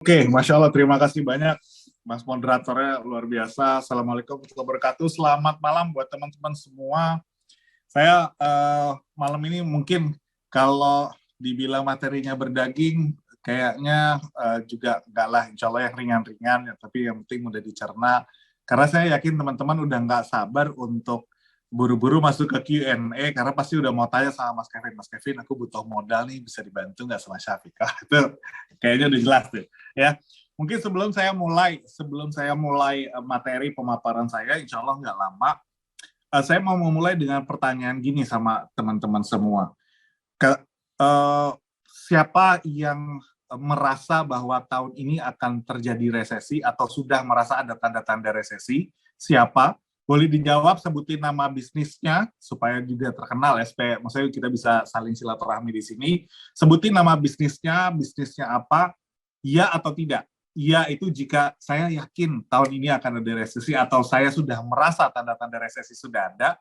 Oke, Masya Allah, terima kasih banyak Mas moderatornya, luar biasa. Assalamualaikum warahmatullahi wabarakatuh. Selamat malam buat teman-teman semua. Saya malam ini mungkin kalau dibilang materinya berdaging, kayaknya juga enggak lah, insya Allah yang ringan-ringan, ya, tapi yang penting udah dicerna. Karena saya yakin teman-teman udah nggak sabar untuk buru-buru masuk ke Q&A, karena pasti udah mau tanya sama Mas Kevin, aku butuh modal nih, bisa dibantu nggak sama Syafiqah? Itu kayaknya udah jelas tuh, ya. Mungkin sebelum saya mulai materi pemaparan saya, insya Allah nggak lama, saya mau memulai dengan pertanyaan gini sama teman-teman semua. Siapa yang merasa bahwa tahun ini akan terjadi resesi atau sudah merasa ada tanda-tanda resesi? Siapa? Boleh dijawab, sebutin nama bisnisnya supaya juga terkenal ya, supaya maksudnya kita bisa saling silaturahmi di sini. Sebutin nama bisnisnya apa, iya atau tidak. Iya itu jika saya yakin tahun ini akan ada resesi atau saya sudah merasa tanda-tanda resesi sudah ada,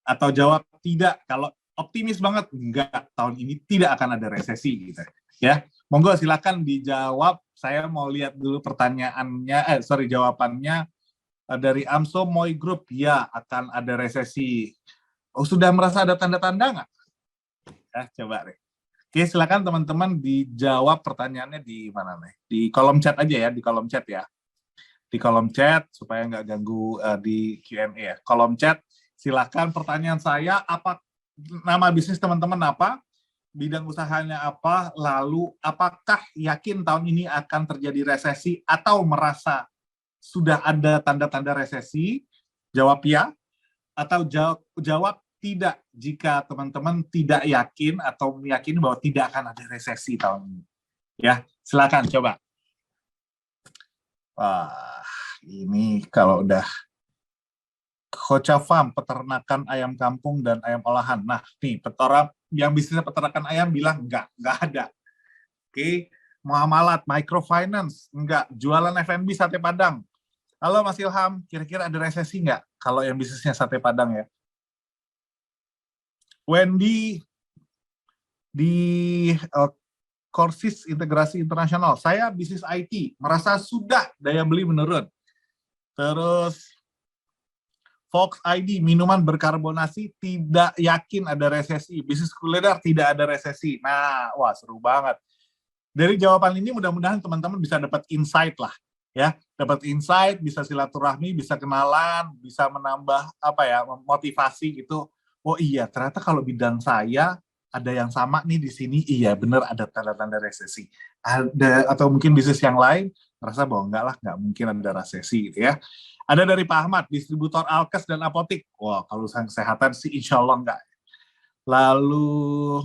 atau jawab tidak kalau optimis banget enggak, tahun ini tidak akan ada resesi gitu ya. Monggo silakan dijawab. Saya mau lihat dulu pertanyaannya, jawabannya dari Amso Moy Group. Ya, akan ada resesi. Oh, sudah merasa ada tanda-tanda nggak? Ya, coba deh. Oke, silakan teman-teman dijawab pertanyaannya di mana nih? Di kolom chat aja ya, di kolom chat ya. Di kolom chat supaya nggak ganggu di Q&A ya. Kolom chat, silakan pertanyaan saya, apa nama bisnis teman-teman apa, bidang usahanya apa, lalu apakah yakin tahun ini akan terjadi resesi atau merasa sudah ada tanda-tanda resesi? Jawab ya, atau jawab tidak jika teman-teman tidak yakin atau meyakini bahwa tidak akan ada resesi tahun ini. Ya, silakan coba. Wah, ini kalau udah Kocha Farm, peternakan ayam kampung dan ayam olahan. Nah, nih, yang bisnisnya peternakan ayam bilang enggak ada. Oke, Muamalat, microfinance, enggak. Jualan F&B sate Padang. Halo Mas Ilham, kira-kira ada resesi enggak kalau yang bisnisnya sate Padang ya? Wendy di Korsis Integrasi Internasional. Saya bisnis IT, merasa sudah daya beli menurun. Terus Fox ID, minuman berkarbonasi, tidak yakin ada resesi. Bisnis kuliner, tidak ada resesi. Nah, wah seru banget. Dari jawaban ini mudah-mudahan teman-teman bisa dapat insight lah. Ya, dapat insight, bisa silaturahmi, bisa kenalan, bisa menambah motivasi gitu. Oh iya, ternyata kalau bidang saya ada yang sama nih di sini. Iya, benar ada tanda-tanda resesi. Ada atau mungkin bisnis yang lain merasa bahwa enggak lah, enggak mungkin ada resesi gitu ya. Ada dari Pak Ahmad, distributor Alkes dan apotik. Wah, kalau kesehatan sih insya Allah enggak. Lalu,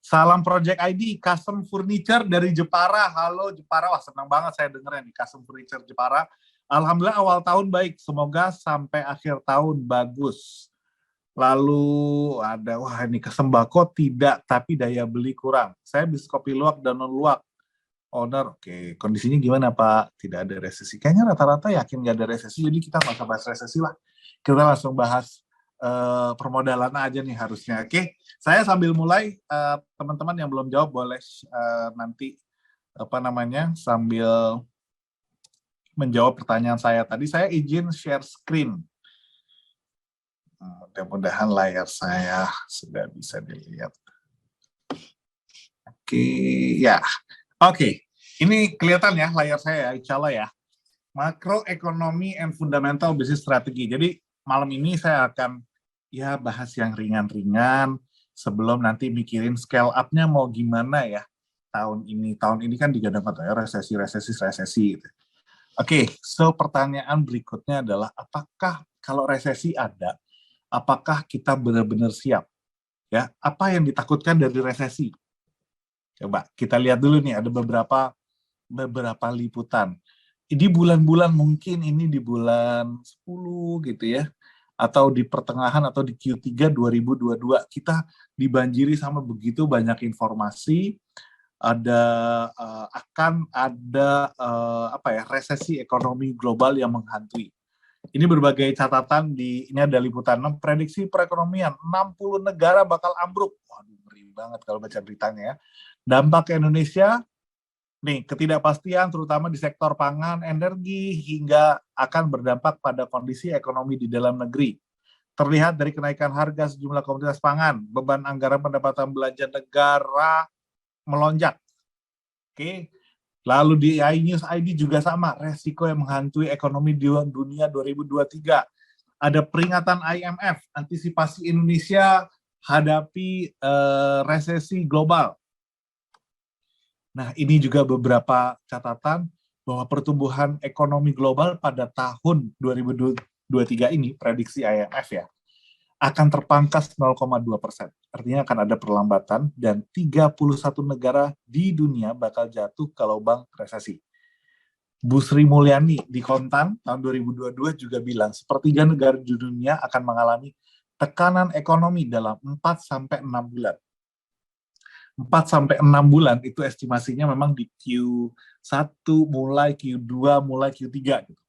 Salam Project ID, Custom Furniture dari Jepara. Halo Jepara, wah senang banget saya dengernya nih, Custom Furniture Jepara. Alhamdulillah awal tahun baik, semoga sampai akhir tahun bagus. Lalu ada, wah ini ke sembako tidak, tapi daya beli kurang. Saya bisnis kopi luwak dan non luwak. Owner, oke. Kondisinya gimana Pak? Tidak ada resesi. Kayaknya rata-rata yakin nggak ada resesi, jadi kita nggak usah bahas resesi lah. Kita langsung bahas permodalan aja nih harusnya. Oke, saya sambil mulai, teman-teman yang belum jawab boleh nanti sambil menjawab pertanyaan saya tadi. Saya izin share screen. Mudah-mudahan layar saya sudah bisa dilihat. Oke, ya. Oke, ini kelihatan ya layar saya, insya Allah ya. Macroeconomy and Fundamental Business Strategy. Jadi malam ini saya akan ya bahas yang ringan-ringan sebelum nanti mikirin scale up-nya mau gimana ya tahun ini. Tahun ini kan digadang-gadang resesi. Gitu. Oke, so pertanyaan berikutnya adalah apakah kalau resesi ada, apakah kita benar-benar siap? Ya, apa yang ditakutkan dari resesi? Coba kita lihat dulu nih, ada beberapa liputan. Di bulan-bulan mungkin ini di bulan 10 gitu ya, atau di pertengahan atau di Q3 2022, kita dibanjiri sama begitu banyak informasi, akan ada resesi ekonomi global yang menghantui. Ini berbagai catatan ini ada liputan 6 prediksi perekonomian, 60 negara bakal ambruk. Waduh, ngeri banget kalau baca beritanya ya. Dampak ke Indonesia, Nih, ketidakpastian terutama di sektor pangan, energi, hingga akan berdampak pada kondisi ekonomi di dalam negeri. Terlihat dari kenaikan harga sejumlah komoditas pangan, beban anggaran pendapatan belanja negara melonjak. Oke. Lalu di iNews ID juga sama, resiko yang menghantui ekonomi di dunia 2023. Ada peringatan IMF, antisipasi Indonesia hadapi resesi global. Nah, ini juga beberapa catatan bahwa pertumbuhan ekonomi global pada tahun 2023 ini, prediksi IMF ya, akan terpangkas 0,2%. Artinya akan ada perlambatan dan 31 negara di dunia bakal jatuh ke lubang resesi. Bu Sri Mulyani di Kontan tahun 2022 juga bilang, sepertiga negara di dunia akan mengalami tekanan ekonomi dalam 4-6 bulan. 4-6 bulan itu estimasinya memang di Q1 mulai Q2 mulai Q3 gitu.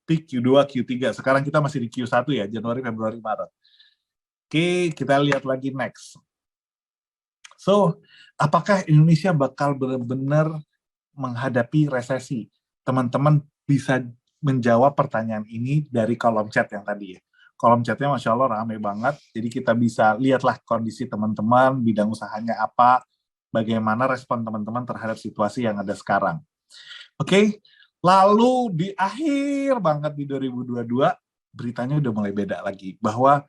Peak Q2 Q3. Sekarang kita masih di Q1 ya, Januari, Februari, Maret. Oke, kita lihat lagi next. So, apakah Indonesia bakal benar-benar menghadapi resesi? Teman-teman bisa menjawab pertanyaan ini dari kolom chat yang tadi ya. Kolom chatnya Masya Allah ramai banget, jadi kita bisa lihatlah kondisi teman-teman, bidang usahanya apa, bagaimana respon teman-teman terhadap situasi yang ada sekarang. Oke, lalu di akhir banget di 2022, beritanya udah mulai beda lagi, bahwa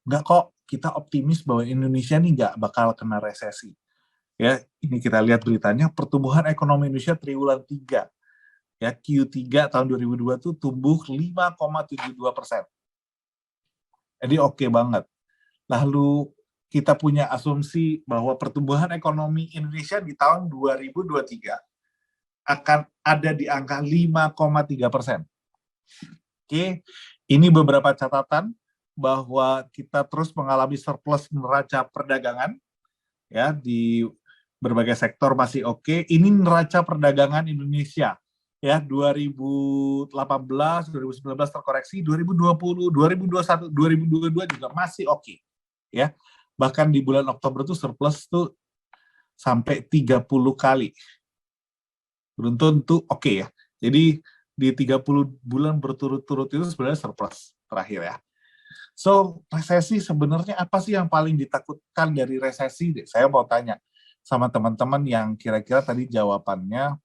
nggak kok, kita optimis bahwa Indonesia nih nggak bakal kena resesi. Ya, ini kita lihat beritanya, pertumbuhan ekonomi Indonesia triwulan 3. Ya, Q3 tahun 2002 tuh tumbuh 5,72%. Jadi oke banget. Lalu kita punya asumsi bahwa pertumbuhan ekonomi Indonesia di tahun 2023 akan ada di angka 5,3%. Oke, ini beberapa catatan bahwa kita terus mengalami surplus neraca perdagangan, ya, di berbagai sektor masih oke. Ini neraca perdagangan Indonesia, ya, 2018, 2019 terkoreksi, 2020, 2021, 2022 juga masih oke, ya. Bahkan di bulan Oktober itu surplus tuh sampai 30 kali. Beruntun tuh oke ya. Jadi di 30 bulan berturut-turut itu sebenarnya surplus terakhir ya. So, resesi sebenarnya apa sih yang paling ditakutkan dari resesi? Saya mau tanya sama teman-teman yang kira-kira tadi jawabannya,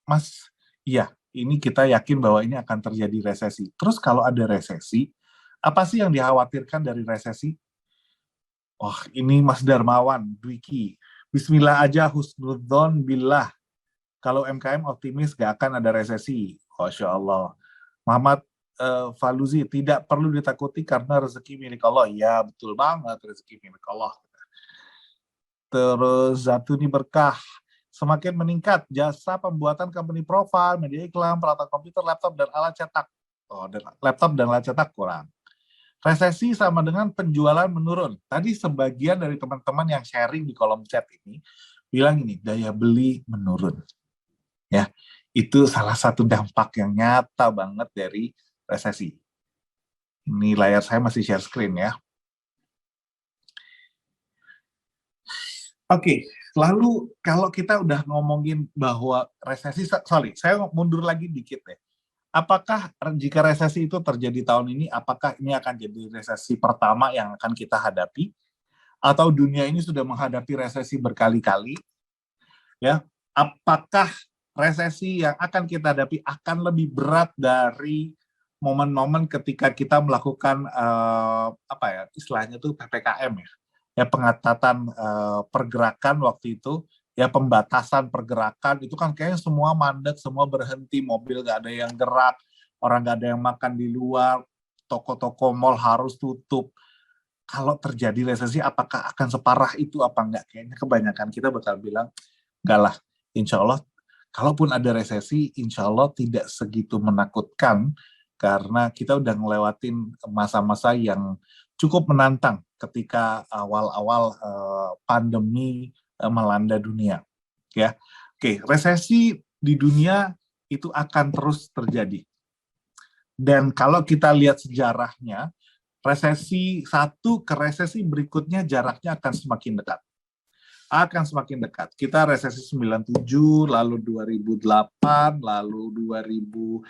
Mas, iya, ini kita yakin bahwa ini akan terjadi resesi. Terus kalau ada resesi, apa sih yang dikhawatirkan dari resesi? Oh, ini Mas Darmawan, Dwiki. Bismillah aja, husnudzon billah. Kalau MKM optimis gak akan ada resesi. Masya Allah. Muhammad Faluzi, tidak perlu ditakuti karena rezeki milik Allah. Ya, betul banget, rezeki milik Allah. Terus Zatuni Berkah, semakin meningkat jasa pembuatan company profile, media iklan, peralatan komputer, laptop, dan alat cetak. Oh, laptop dan alat cetak kurang. Resesi sama dengan penjualan menurun. Tadi sebagian dari teman-teman yang sharing di kolom chat ini bilang ini, daya beli menurun. Ya, itu salah satu dampak yang nyata banget dari resesi. Ini layar saya masih share screen ya. Oke, lalu kalau kita udah ngomongin bahwa resesi, sorry, saya mundur lagi dikit deh. Apakah jika resesi itu terjadi tahun ini, apakah ini akan jadi resesi pertama yang akan kita hadapi? Atau dunia ini sudah menghadapi resesi berkali-kali? Ya, apakah resesi yang akan kita hadapi akan lebih berat dari momen-momen ketika kita melakukan apa ya istilahnya tuh PPKM ya pengetatan pergerakan waktu itu, ya pembatasan pergerakan itu kan kayaknya semua mandek, semua berhenti, mobil nggak ada yang gerak, orang nggak ada yang makan di luar, toko-toko mall harus tutup. Kalau terjadi resesi apakah akan separah itu apa enggak? Kayaknya kebanyakan kita bakal bilang enggak lah, insya Allah kalaupun ada resesi, insya Allah tidak segitu menakutkan karena kita udah ngelewatin masa-masa yang cukup menantang ketika awal-awal pandemi melanda dunia. Ya, oke, resesi di dunia itu akan terus terjadi. Dan kalau kita lihat sejarahnya, resesi satu ke resesi berikutnya jaraknya akan semakin dekat. akan semakin dekat. Kita resesi 97, lalu 2008, lalu 2019,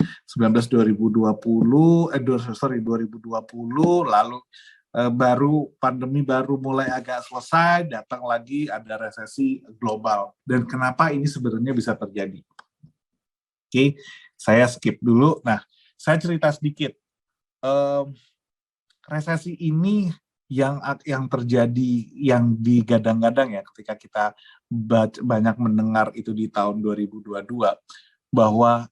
2020, 2020, lalu baru pandemi baru mulai agak selesai, datang lagi ada resesi global. Dan kenapa ini sebenarnya bisa terjadi? Oke, saya skip dulu. Nah, saya cerita sedikit. Resesi ini yang terjadi, yang digadang-gadang ya ketika kita banyak mendengar itu di tahun 2022, bahwa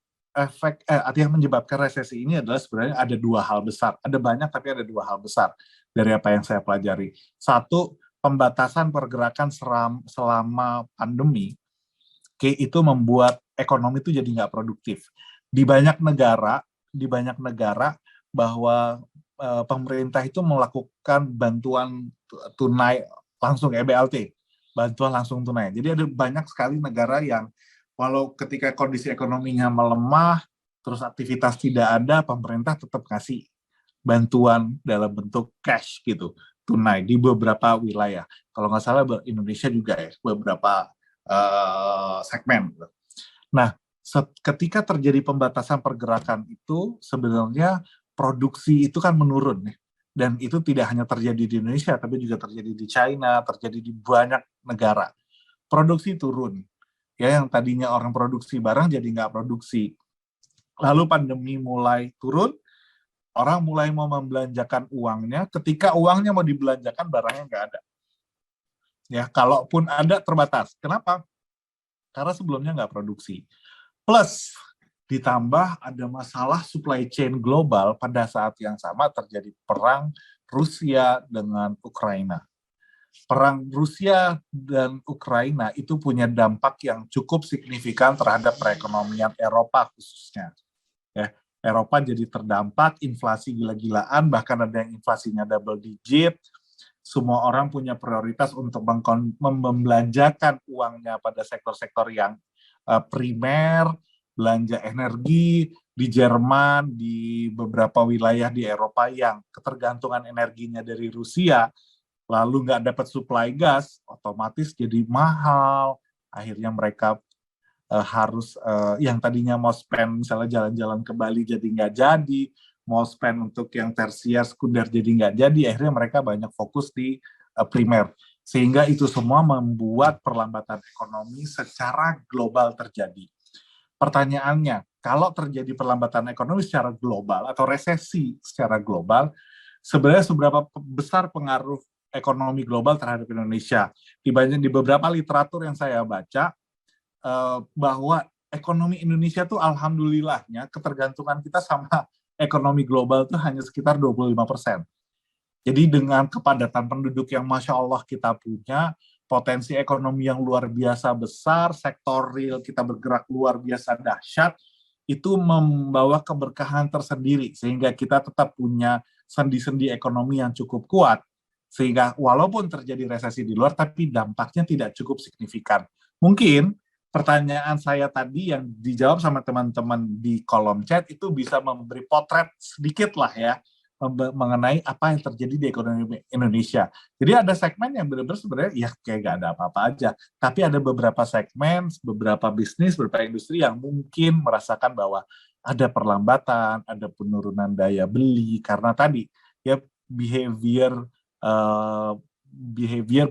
yang menyebabkan resesi ini adalah sebenarnya ada dua hal besar. Ada banyak tapi ada dua hal besar dari apa yang saya pelajari. Satu, pembatasan pergerakan selama pandemi, itu membuat ekonomi itu jadi nggak produktif. Di banyak negara bahwa pemerintah itu melakukan bantuan tunai langsung, BLT, bantuan langsung tunai. Jadi ada banyak sekali negara yang walau ketika kondisi ekonominya melemah, terus aktivitas tidak ada, pemerintah tetap kasih bantuan dalam bentuk cash gitu, tunai di beberapa wilayah. Kalau nggak salah Indonesia juga ya, beberapa segmen. Nah, ketika terjadi pembatasan pergerakan itu, sebenarnya produksi itu kan menurun, ya. Dan itu tidak hanya terjadi di Indonesia, tapi juga terjadi di China, terjadi di banyak negara. Produksi turun, ya, yang tadinya orang produksi barang jadi nggak produksi. Lalu pandemi mulai turun, orang mulai mau membelanjakan uangnya, ketika uangnya mau dibelanjakan, barangnya nggak ada. Ya, kalaupun ada terbatas. Kenapa? Karena sebelumnya nggak produksi. Plus, ditambah ada masalah supply chain global. Pada saat yang sama terjadi perang Rusia dengan Ukraina. Perang Rusia dan Ukraina itu punya dampak yang cukup signifikan terhadap perekonomian Eropa khususnya. Ya, Eropa jadi terdampak, inflasi gila-gilaan, bahkan ada yang inflasinya double digit. Semua orang punya prioritas untuk membelanjakan uangnya pada sektor-sektor yang primer, belanja energi. Di Jerman, di beberapa wilayah di Eropa yang ketergantungan energinya dari Rusia, lalu nggak dapat supply gas, otomatis jadi mahal. Akhirnya mereka harus yang tadinya mau spend misalnya jalan-jalan ke Bali jadi nggak jadi, mau spend untuk yang tersier, sekunder jadi nggak jadi. Akhirnya mereka banyak fokus di primer. Sehingga itu semua membuat perlambatan ekonomi secara global terjadi. Pertanyaannya, kalau terjadi perlambatan ekonomi secara global atau resesi secara global, sebenarnya seberapa besar pengaruh ekonomi global terhadap Indonesia? Di beberapa literatur yang saya baca, bahwa ekonomi Indonesia tuh alhamdulillahnya ketergantungan kita sama ekonomi global tuh hanya sekitar 25%. Jadi dengan kepadatan penduduk yang Masya Allah kita punya, potensi ekonomi yang luar biasa besar, sektor real kita bergerak luar biasa dahsyat, itu membawa keberkahan tersendiri, sehingga kita tetap punya sendi-sendi ekonomi yang cukup kuat, sehingga walaupun terjadi resesi di luar, tapi dampaknya tidak cukup signifikan. Mungkin pertanyaan saya tadi yang dijawab sama teman-teman di kolom chat itu bisa memberi potret sedikit lah ya, mengenai apa yang terjadi di ekonomi Indonesia. Jadi ada segmen yang benar-benar sebenarnya ya kayak gak ada apa-apa aja. Tapi ada beberapa segmen, beberapa bisnis, beberapa industri yang mungkin merasakan bahwa ada perlambatan, ada penurunan daya beli karena tadi ya behavior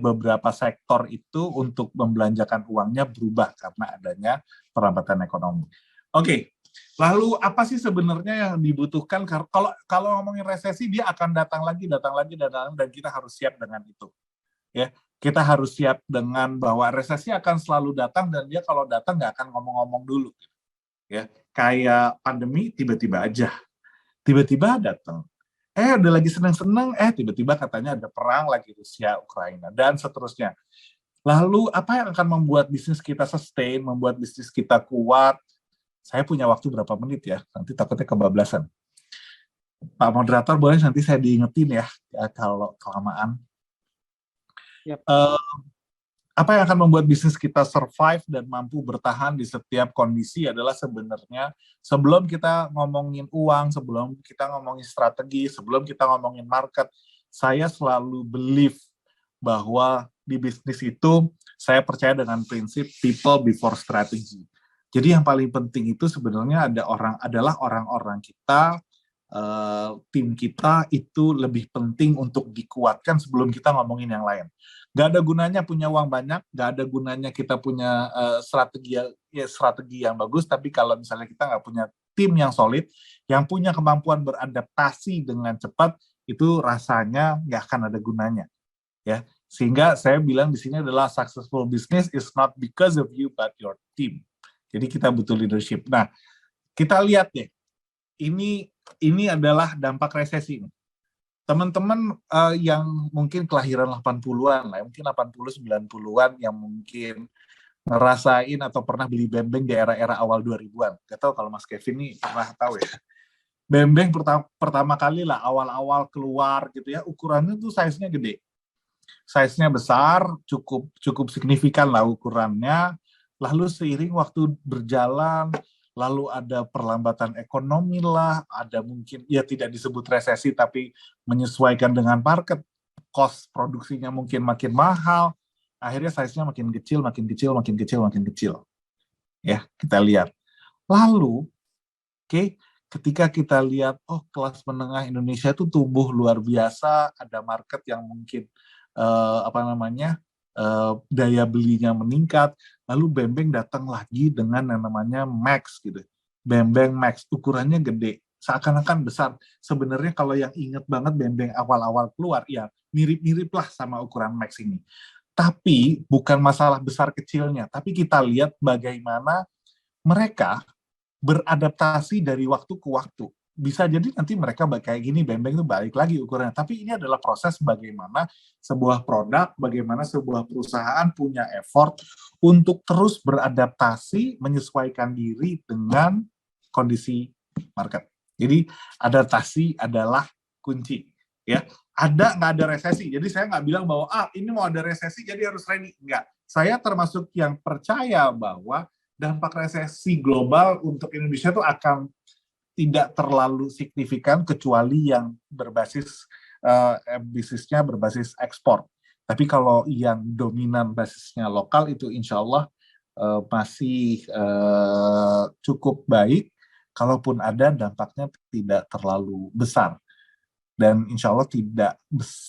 beberapa sektor itu untuk membelanjakan uangnya berubah karena adanya perlambatan ekonomi. Oke. Lalu apa sih sebenarnya yang dibutuhkan? Kalau ngomongin resesi, dia akan datang lagi, dan kita harus siap dengan itu. Ya, kita harus siap dengan bahwa resesi akan selalu datang, dan dia kalau datang nggak akan ngomong-ngomong dulu. Ya, kayak pandemi tiba-tiba aja, tiba-tiba datang. Udah lagi senang-senang, tiba-tiba katanya ada perang lagi Rusia, Ukraina, dan seterusnya. Lalu apa yang akan membuat bisnis kita sustain, membuat bisnis kita kuat? Saya punya waktu berapa menit ya, nanti takutnya kebablasan. Pak moderator, boleh nanti saya diingetin ya kalau kelamaan. Yep. Apa yang akan membuat bisnis kita survive dan mampu bertahan di setiap kondisi adalah sebenarnya sebelum kita ngomongin uang, sebelum kita ngomongin strategi, sebelum kita ngomongin market, saya selalu believe bahwa di bisnis itu saya percaya dengan prinsip people before strategy. Jadi yang paling penting itu sebenarnya adalah orang-orang kita, tim kita itu lebih penting untuk dikuatkan sebelum kita ngomongin yang lain. Gak ada gunanya punya uang banyak, gak ada gunanya kita punya strategi yang bagus, tapi kalau misalnya kita nggak punya tim yang solid, yang punya kemampuan beradaptasi dengan cepat, itu rasanya nggak akan ada gunanya. Ya, sehingga saya bilang di sini adalah successful business is not because of you but your team. Jadi kita butuh leadership. Nah, kita lihat deh, ini adalah dampak resesi. Teman-teman yang mungkin kelahiran 80-an lah, mungkin 80 90-an yang mungkin ngerasain atau pernah beli bembeng di era-era awal 2000-an. Gak tahu kalau Mas Kevin nih pernah tahu ya. Bembeng pertama kali lah awal-awal keluar gitu ya, ukurannya tuh size-nya gede. Size-nya besar, cukup signifikan lah ukurannya. Lalu seiring waktu berjalan, lalu ada perlambatan ekonomi lah, ada mungkin ya tidak disebut resesi tapi menyesuaikan dengan market, cost produksinya mungkin makin mahal, akhirnya size-nya makin kecil. Ya, kita lihat. Lalu, ketika kita lihat, kelas menengah Indonesia itu tumbuh luar biasa, ada market yang mungkin daya belinya meningkat, lalu bembeng datang lagi dengan yang namanya Max gitu. Bembeng Max, ukurannya gede, seakan-akan besar. Sebenarnya kalau yang inget banget bembeng awal-awal keluar, ya mirip-mirip lah sama ukuran Max ini. Tapi bukan masalah besar kecilnya, tapi kita lihat bagaimana mereka beradaptasi dari waktu ke waktu. Bisa jadi nanti mereka kayak gini, bembeng itu balik lagi ukurannya. Tapi ini adalah proses bagaimana sebuah produk, bagaimana sebuah perusahaan punya effort untuk terus beradaptasi, menyesuaikan diri dengan kondisi market. Jadi adaptasi adalah kunci. Ya, nggak ada resesi. Jadi saya nggak bilang bahwa ini mau ada resesi jadi harus ready. Enggak. Saya termasuk yang percaya bahwa dampak resesi global untuk Indonesia itu akan tidak terlalu signifikan kecuali yang berbasis bisnisnya berbasis ekspor. Tapi kalau yang dominan basisnya lokal itu insya Allah masih cukup baik. Kalaupun ada dampaknya tidak terlalu besar dan insya Allah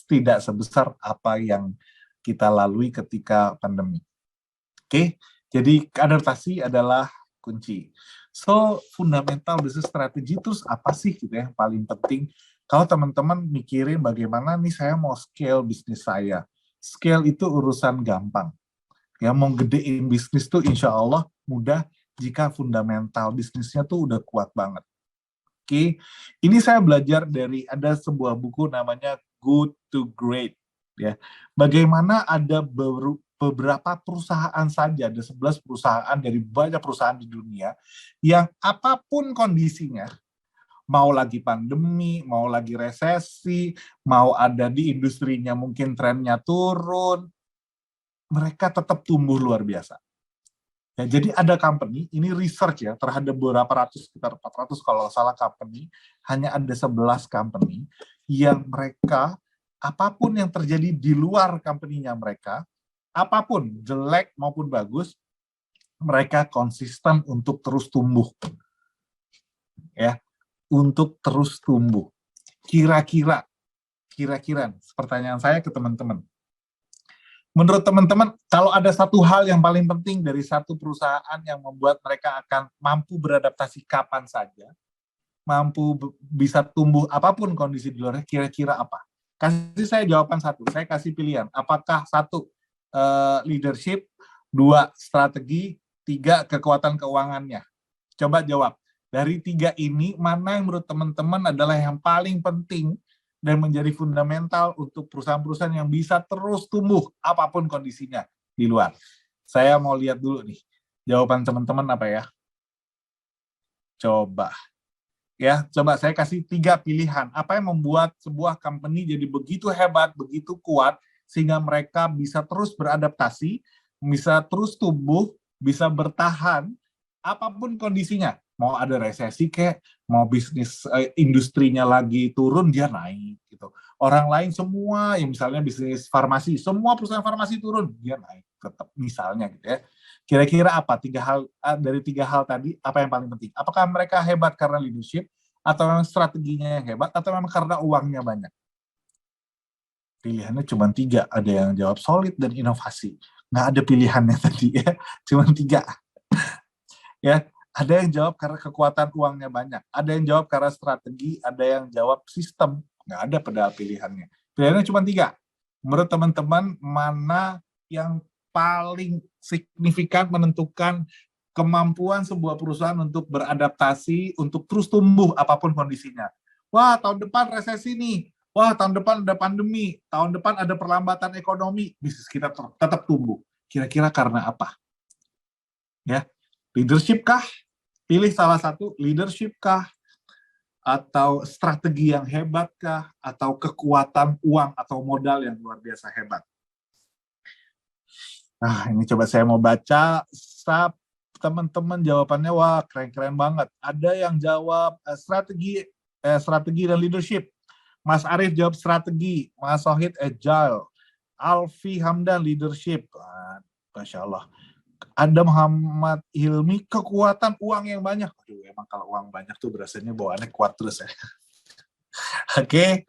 tidak sebesar apa yang kita lalui ketika pandemi. Oke. Jadi adaptasi adalah kunci. So, fundamental business strategy terus apa sih gitu ya yang paling penting? Kalau teman-teman mikirin bagaimana nih saya mau scale bisnis saya. Scale itu urusan gampang. Ya, mau gedein bisnis tuh insya Allah mudah jika fundamental bisnisnya tuh udah kuat banget. Oke, ini saya belajar dari ada sebuah buku namanya Good to Great. Ya, bagaimana ada beberapa perusahaan saja, ada 11 perusahaan dari banyak perusahaan di dunia yang apapun kondisinya, mau lagi pandemi, mau lagi resesi, mau ada di industrinya mungkin trennya turun, mereka tetap tumbuh luar biasa. Ya, jadi ada company, ini research ya, terhadap beberapa ratus, sekitar 400 kalau salah company, hanya ada 11 company yang mereka, apapun yang terjadi di luar company-nya mereka, apapun, jelek maupun bagus, mereka konsisten untuk terus tumbuh. Ya, untuk terus tumbuh. Kira-kira, pertanyaan saya ke teman-teman. Menurut teman-teman, kalau ada satu hal yang paling penting dari satu perusahaan yang membuat mereka akan mampu beradaptasi kapan saja, mampu bisa tumbuh apapun kondisi di luarnya, kira-kira apa? Kasih saya jawaban satu, saya kasih pilihan. Apakah satu, leadership, 2, strategi, 3, kekuatan keuangannya? Coba jawab. Dari 3 ini, mana yang menurut teman-teman adalah yang paling penting dan menjadi fundamental untuk perusahaan-perusahaan yang bisa terus tumbuh apapun kondisinya di luar? Saya mau lihat dulu nih, jawaban teman-teman apa ya? Coba saya kasih 3 pilihan. Apa yang membuat sebuah company jadi begitu hebat, begitu kuat, sehingga mereka bisa terus beradaptasi, bisa terus tumbuh, bisa bertahan, apapun kondisinya. Mau ada resesi kayak, mau bisnis industrinya lagi turun, dia naik gitu. Orang lain semua, yang misalnya bisnis farmasi, semua perusahaan farmasi turun, dia naik tetap misalnya gitu ya. Kira-kira apa dari tiga hal tadi, apa yang paling penting? Apakah mereka hebat karena leadership, atau memang strateginya yang hebat, atau memang karena uangnya banyak? Pilihannya cuma tiga, ada yang jawab solid dan inovasi. Nggak ada pilihannya tadi ya, cuma tiga. Ya, ada yang jawab karena kekuatan uangnya banyak, ada yang jawab karena strategi, ada yang jawab sistem. Nggak ada padahal pilihannya. Pilihannya cuma tiga. Menurut teman-teman, mana yang paling signifikan menentukan kemampuan sebuah perusahaan untuk beradaptasi, untuk terus tumbuh apapun kondisinya? Wah, tahun depan resesi nih. Wah, tahun depan ada pandemi. Tahun depan ada perlambatan ekonomi. Bisnis kita tetap tumbuh. Kira-kira karena apa? Ya, leadership kah? Pilih salah satu, leadership kah? Atau strategi yang hebat kah? Atau kekuatan uang atau modal yang luar biasa hebat? Nah, ini coba saya mau baca. Teman-teman jawabannya, wah keren-keren banget. Ada yang jawab strategi dan leadership. Mas Arief jawab strategi, Mas Sohid agile, Alfi Hamdan leadership. Masya Allah. Ada Muhammad Hilmi kekuatan uang yang banyak. Aduh, emang kalau uang banyak tuh berasanya bawaannya kuat terus ya. Oke.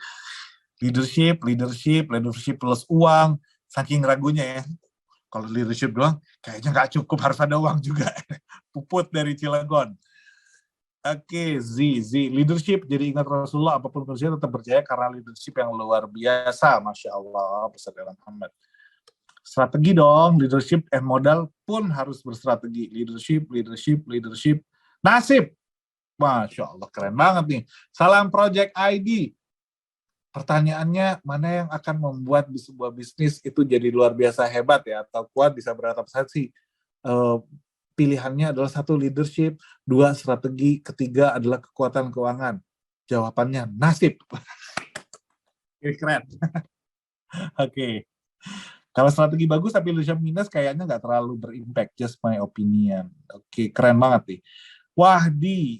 Leadership plus uang. Saking ragunya ya. Kalau leadership doang, kayaknya nggak cukup, harus ada uang juga. Puput dari Cilegon. Oke, leadership. Jadi ingat Rasulullah, apapun kerja tetap percaya karena leadership yang luar biasa. Masya Allah, beserta Muhammad. Strategi dong, leadership and modal pun harus berstrategi. Leadership. Nasib. Masya Allah, keren banget nih. Salam Project ID. Pertanyaannya, mana yang akan membuat di sebuah bisnis itu jadi luar biasa hebat ya, atau kuat bisa beradaptasi? Pilihannya adalah satu, leadership, dua, strategi, ketiga adalah kekuatan keuangan. Jawabannya nasib. Ini keren. Oke. Kalau strategi bagus tapi leadership minus, kayaknya nggak terlalu berimpact. Just my opinion. Oke, keren banget nih. Wahdi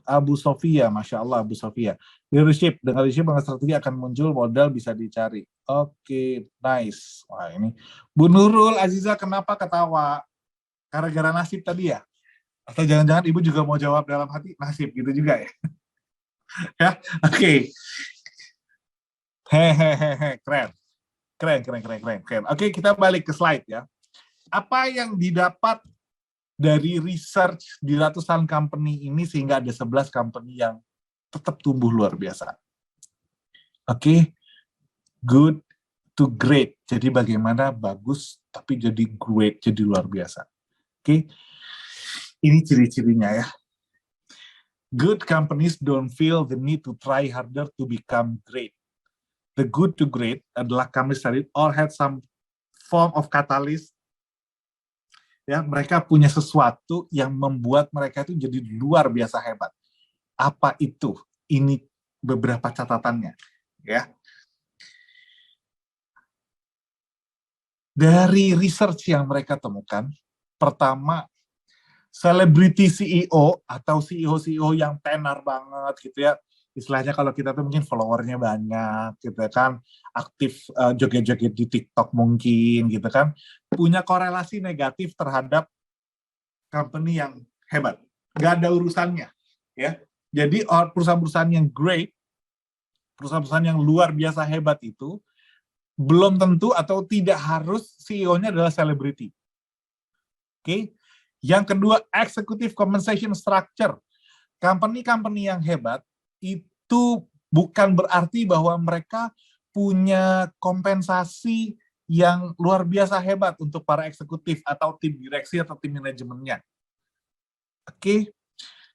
Abu Sofia, Masya Allah Abu Sofia. Leadership, dengan leadership dengan strategi akan muncul, modal bisa dicari. Oke, nice. Wah ini. Bu Nurul Aziza, kenapa ketawa? Gara-gara nasib tadi ya? Atau jangan-jangan ibu juga mau jawab dalam hati nasib gitu juga ya? Ya, oke. Hehehe, keren. Oke, kita balik ke slide ya. Apa yang didapat dari research di ratusan company ini sehingga ada 11 company yang tetap tumbuh luar biasa? Oke, good to great. Jadi bagaimana bagus tapi jadi great, jadi luar biasa. Oke, ini ciri-cirinya ya. Good companies don't feel the need to try harder to become great. The good to great adalah companies that all had some form of catalyst. Ya, mereka punya sesuatu yang membuat mereka itu jadi luar biasa hebat. Apa itu? Ini beberapa catatannya, ya. Dari research yang mereka temukan, pertama, celebrity CEO atau CEO yang tenar banget gitu ya. Istilahnya kalau kita tuh mungkin followernya banyak gitu kan, aktif joget-joget di TikTok mungkin gitu kan, punya korelasi negatif terhadap company yang hebat. Gak ada urusannya ya. Jadi perusahaan-perusahaan yang great, perusahaan-perusahaan yang luar biasa hebat itu belum tentu atau tidak harus CEO-nya adalah selebriti. Oke. Yang kedua, executive compensation structure. Company-company yang hebat itu bukan berarti bahwa mereka punya kompensasi yang luar biasa hebat untuk para eksekutif atau tim direksi atau tim manajemennya. Oke.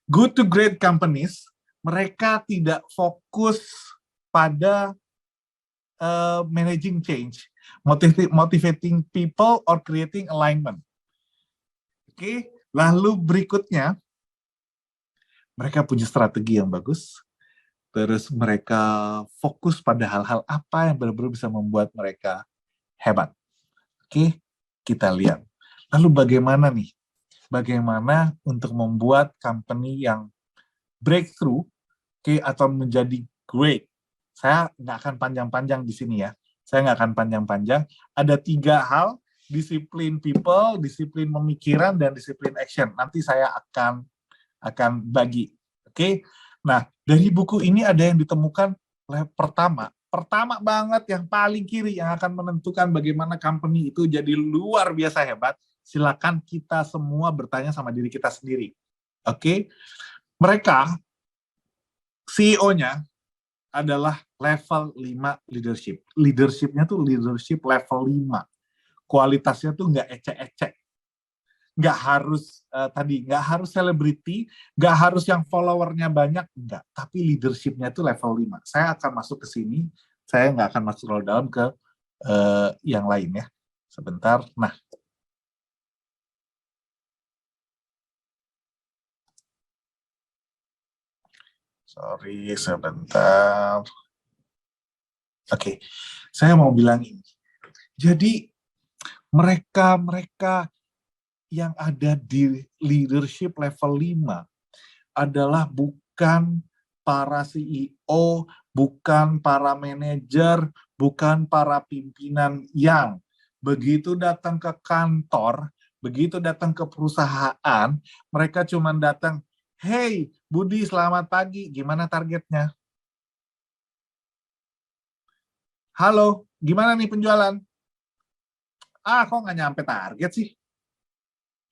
Good to great companies, mereka tidak fokus pada managing change, motivating people, or creating alignment. Oke. Lalu berikutnya, mereka punya strategi yang bagus, terus mereka fokus pada hal-hal apa yang benar-benar bisa membuat mereka hebat. Oke, kita lihat. Lalu bagaimana nih bagaimana untuk membuat company yang breakthrough, atau menjadi great. Saya nggak akan panjang-panjang di sini ya. Saya nggak akan panjang-panjang. Ada 3 hal, disiplin people, disiplin pemikiran, dan disiplin action. Nanti saya akan bagi. Oke. Nah, dari buku ini ada yang ditemukan pertama banget yang paling kiri yang akan menentukan bagaimana company itu jadi luar biasa hebat. Silakan kita semua bertanya sama diri kita sendiri. Oke. Mereka CEO-nya adalah level 5 leadership. Leadership-nya tuh leadership level 5. Kualitasnya tuh nggak ecek-ecek. Nggak harus nggak harus selebriti, nggak harus yang followernya banyak, enggak. Tapi leadership-nya tuh level 5. Saya akan masuk ke sini, saya nggak akan masuk terlalu dalam ke yang lain ya. Sebentar. Nah, sorry, sebentar. Oke, saya mau bilang ini. Jadi, mereka yang ada di leadership level 5 adalah bukan para CEO, bukan para manajer, bukan para pimpinan yang begitu datang ke kantor, begitu datang ke perusahaan, mereka cuma datang, "Hey, Budi, selamat pagi, gimana targetnya? Halo, gimana nih penjualan? Ah, kok nggak nyampe target sih?"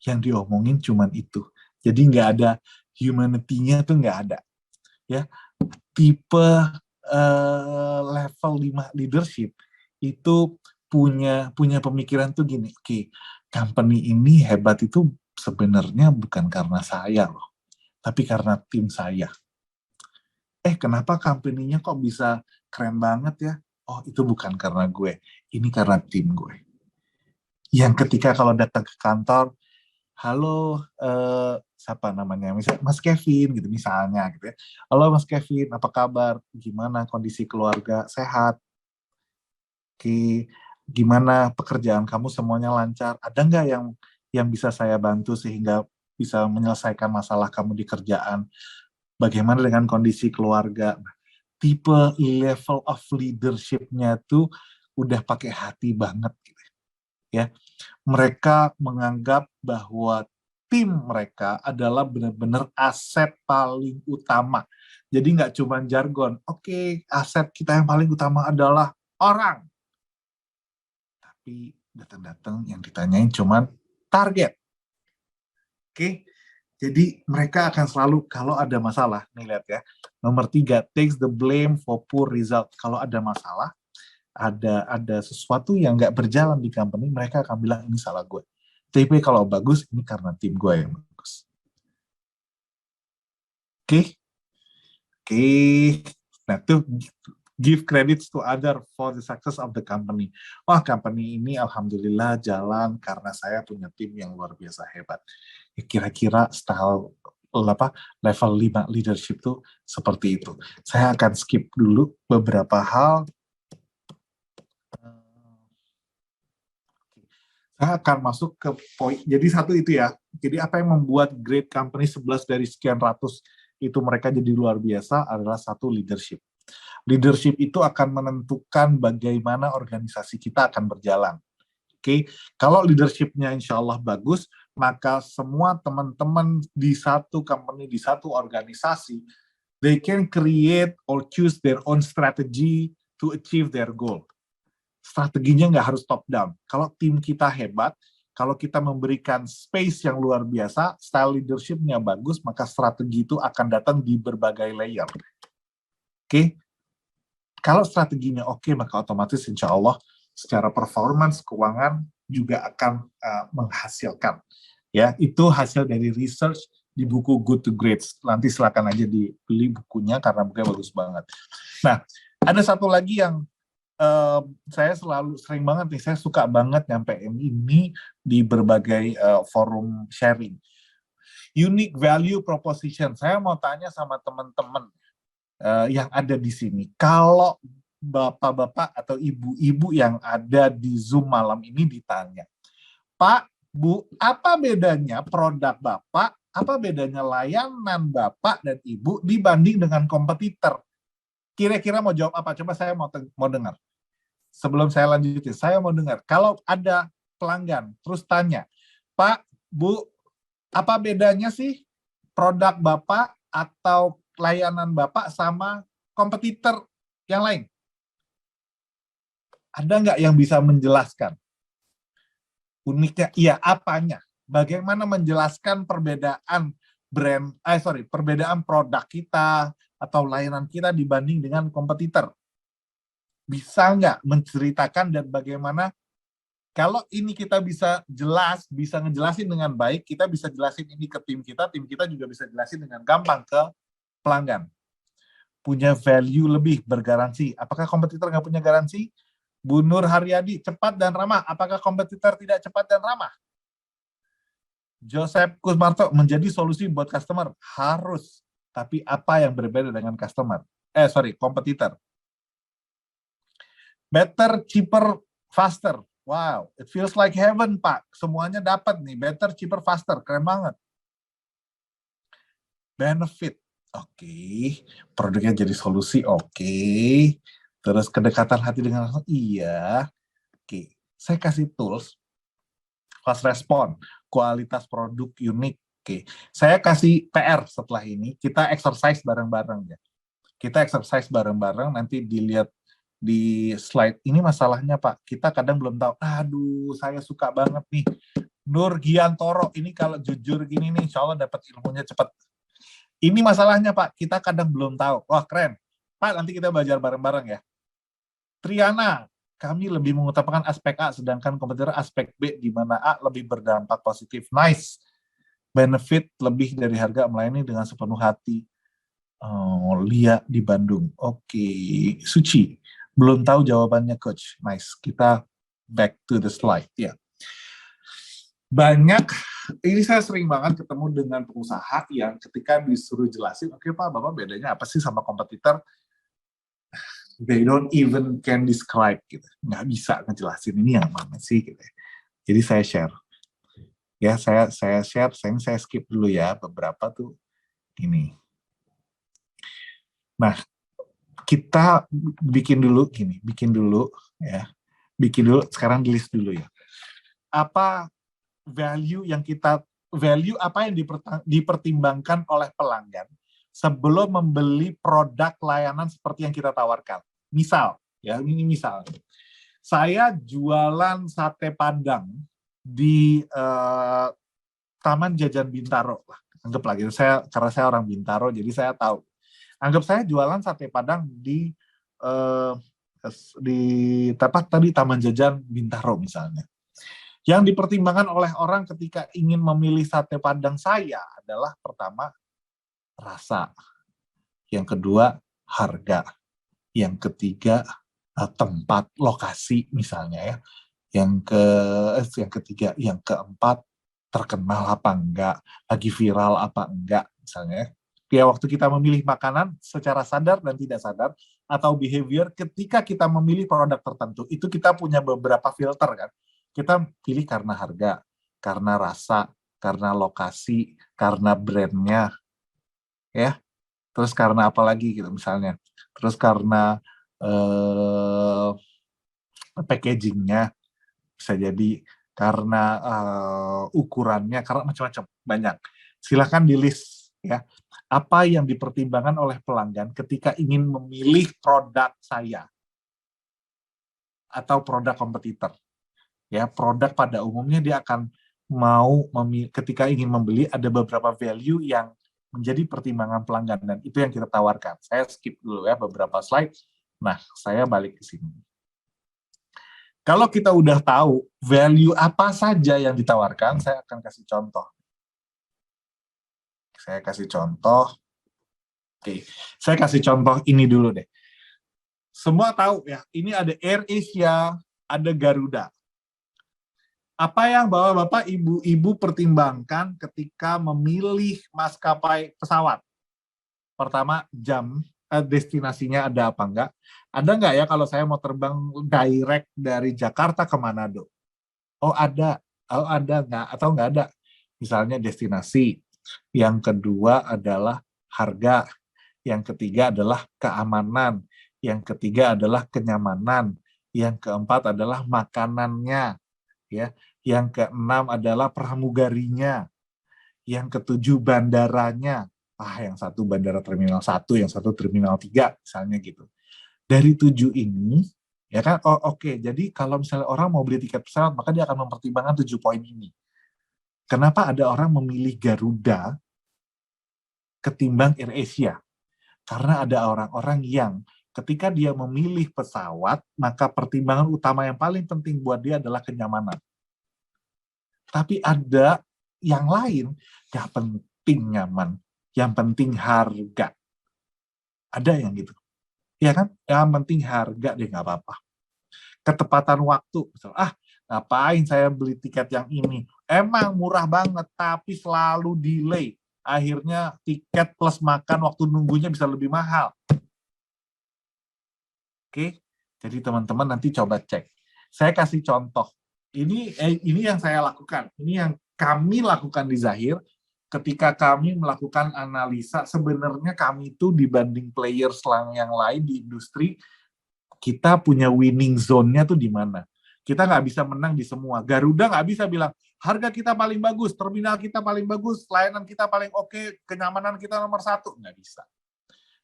Yang diomongin cuma itu. Jadi nggak ada humanity-nya tuh nggak ada. Ya, tipe level 5 leadership itu punya pemikiran tuh gini, oke, company ini hebat itu sebenarnya bukan karena saya loh, tapi karena tim saya. Kenapa company-nya kok bisa keren banget ya? Oh, itu bukan karena gue, ini karena tim gue. Yang ketika kalau datang ke kantor, halo, siapa namanya, misalnya Mas Kevin gitu misalnya gitu ya. Halo Mas Kevin, apa kabar? Gimana kondisi keluarga? Sehat? Oke, gimana pekerjaan kamu, semuanya lancar? Ada nggak yang bisa saya bantu sehingga bisa menyelesaikan masalah kamu di kerjaan? Bagaimana dengan kondisi keluarga? Tipe level of leadership-nya tuh udah pakai hati banget gitu ya. Mereka menganggap bahwa tim mereka adalah benar-benar aset paling utama. Jadi nggak cuma jargon, oke, aset kita yang paling utama adalah orang. Tapi datang-datang yang ditanyain cuma target. Oke, jadi mereka akan selalu, kalau ada masalah, nih lihat ya, nomor 3, takes the blame for poor result. Kalau ada masalah, ada sesuatu yang nggak berjalan di company, mereka akan bilang ini salah gue. Tapi kalau bagus, ini karena tim gue yang bagus. Oke, oke. Nah, itu give credits to other for the success of the company. Wah, company ini alhamdulillah jalan karena saya punya tim yang luar biasa hebat. Kira-kira style level 5 leadership tuh seperti itu. Saya akan skip dulu beberapa hal. Saya akan masuk ke poin. Jadi satu itu ya. Jadi apa yang membuat great company 11 dari sekian ratus itu mereka jadi luar biasa adalah satu leadership. Leadership itu akan menentukan bagaimana organisasi kita akan berjalan. Oke, kalau leadershipnya insya Allah bagus, maka semua teman-teman di satu company, di satu organisasi, they can create or choose their own strategy to achieve their goal. Strateginya nggak harus top down. Kalau tim kita hebat, kalau kita memberikan space yang luar biasa, style leadership-nya bagus, maka strategi itu akan datang di berbagai layer. Oke, kalau strateginya oke, maka otomatis insya Allah secara performance keuangan juga akan menghasilkan. Ya, itu hasil dari research di buku Good to Great. Nanti silakan aja dibeli bukunya karena bukunya bagus banget. Nah, ada satu lagi yang saya sering banget nih, saya suka banget nyampein ini di berbagai forum sharing. Unique value proposition. Saya mau tanya sama teman-teman yang ada di sini, kalau bapak-bapak atau ibu-ibu yang ada di Zoom malam ini ditanya, Pak, Bu, apa bedanya produk Bapak, apa bedanya layanan Bapak dan Ibu dibanding dengan kompetitor? Kira-kira mau jawab apa? Coba saya mau dengar. Sebelum saya lanjutin, saya mau dengar. Kalau ada pelanggan, terus tanya, Pak, Bu, apa bedanya sih produk Bapak atau layanan Bapak sama kompetitor yang lain? Ada nggak yang bisa menjelaskan? Uniknya, iya, apanya? Bagaimana menjelaskan perbedaan perbedaan produk kita atau layanan kita dibanding dengan kompetitor? Bisa nggak menceritakan dan bagaimana kalau ini kita bisa jelas, bisa ngejelasin dengan baik, kita bisa jelasin ini ke tim kita juga bisa jelasin dengan gampang ke pelanggan. Punya value lebih, bergaransi. Apakah kompetitor nggak punya garansi? Bu Nur Haryadi, cepat dan ramah. Apakah kompetitor tidak cepat dan ramah? Joseph Kusmarto, menjadi solusi buat customer. Harus. Tapi apa yang berbeda dengan customer? Kompetitor. Better, cheaper, faster. Wow, it feels like heaven, Pak. Semuanya dapat nih, better, cheaper, faster. Keren banget. Benefit. Oke. Produknya jadi solusi. Oke. Terus kedekatan hati dengan langsung. Iya. Oke. Saya kasih tools. Fast respon. Kualitas produk unik. Oke. Saya kasih PR setelah ini. Kita exercise bareng-bareng ya. Kita exercise bareng-bareng. Nanti dilihat di slide ini masalahnya Pak, kita kadang belum tahu, aduh saya suka banget nih, Nur Giantoro, ini kalau jujur gini nih, insya Allah dapat ilmunya cepat. Ini masalahnya Pak, kita kadang belum tahu. Wah keren, Pak nanti kita belajar bareng-bareng ya. Triana, kami lebih mengutamakan aspek A, sedangkan kompetitor aspek B, di mana A lebih berdampak positif. Nice, benefit lebih dari harga, melayani dengan sepenuh hati. Oh, Lia di Bandung. Oke, Suci. Belum tahu jawabannya, Coach. Nice. Kita back to the slide. Ya. Banyak, ini saya sering banget ketemu dengan pengusaha yang ketika disuruh jelasin, oke Pak, Bapak bedanya apa sih sama kompetitor? They don't even can describe, gitu. Nggak bisa ngejelasin ini yang mana sih, gitu. Jadi saya share. Ya, saya share, saya skip dulu ya, beberapa tuh ini. Nah, kita bikin dulu ya. Bikin dulu, sekarang di list dulu ya. Apa value apa yang dipertimbangkan oleh pelanggan sebelum membeli produk layanan seperti yang kita tawarkan. Misal, ya ini misal. Saya jualan sate Padang di Taman Jajan Bintaro lah. Anggap lagi karena saya orang Bintaro jadi saya tahu. Anggap saya jualan sate Padang di Taman Jajan Bintaro misalnya. Yang dipertimbangkan oleh orang ketika ingin memilih sate Padang saya adalah pertama rasa, yang kedua harga, yang ketiga tempat lokasi misalnya ya, yang ketiga, yang keempat terkenal apa enggak, lagi viral apa enggak misalnya ya. Ya, waktu kita memilih makanan secara sadar dan tidak sadar, atau behavior ketika kita memilih produk tertentu, itu kita punya beberapa filter kan. Kita pilih karena harga, karena rasa, karena lokasi, karena brandnya, ya. Terus karena apa lagi gitu misalnya. Terus karena packagingnya, bisa jadi karena ukurannya, karena macam-macam, banyak. Silahkan di list ya. Apa yang dipertimbangkan oleh pelanggan ketika ingin memilih produk saya atau produk kompetitor. Ya, produk pada umumnya dia akan mau ketika ingin membeli ada beberapa value yang menjadi pertimbangan pelanggan dan itu yang kita tawarkan. Saya skip dulu ya beberapa slide. Nah, saya balik ke sini. Kalau kita udah tahu value apa saja yang ditawarkan, saya akan kasih contoh. Saya kasih contoh. Oke, saya kasih contoh ini dulu deh. Semua tahu ya, ini ada Air Asia, ada Garuda. Apa yang Bapak-bapak, Ibu-ibu pertimbangkan ketika memilih maskapai pesawat? Pertama, jam, destinasinya ada apa enggak? Ada enggak ya kalau saya mau terbang direct dari Jakarta ke Manado? Oh, ada. ada nggak atau nggak ada. Misalnya destinasi. Yang kedua adalah harga. Yang ketiga adalah keamanan. Yang ketiga adalah kenyamanan. Yang keempat adalah makanannya. Ya. Yang keenam adalah pramugarinya. Yang ketujuh bandaranya. Yang satu bandara terminal 1, yang satu terminal 3, misalnya gitu. Dari 7 ini, ya kan, oke. Jadi kalau misalnya orang mau beli tiket pesawat, maka dia akan mempertimbangkan 7 poin ini. Kenapa ada orang memilih Garuda ketimbang AirAsia? Karena ada orang-orang yang ketika dia memilih pesawat, maka pertimbangan utama yang paling penting buat dia adalah kenyamanan. Tapi ada yang lain, gak penting nyaman, yang penting harga. Ada yang gitu. Ya kan? Yang penting harga deh, nggak apa-apa. Ketepatan waktu. Misal, ngapain saya beli tiket yang ini? Emang murah banget, tapi selalu delay. Akhirnya tiket plus makan, waktu nunggunya bisa lebih mahal. Oke? Jadi teman-teman nanti coba cek. Saya kasih contoh. Ini yang saya lakukan. Ini yang kami lakukan di Zahir. Ketika kami melakukan analisa, sebenarnya kami itu dibanding players yang lain di industri, kita punya winning zone-nya tuh di mana. Kita nggak bisa menang di semua. Garuda nggak bisa bilang, harga kita paling bagus, terminal kita paling bagus, layanan kita paling oke, kenyamanan kita nomor 1. Nggak bisa.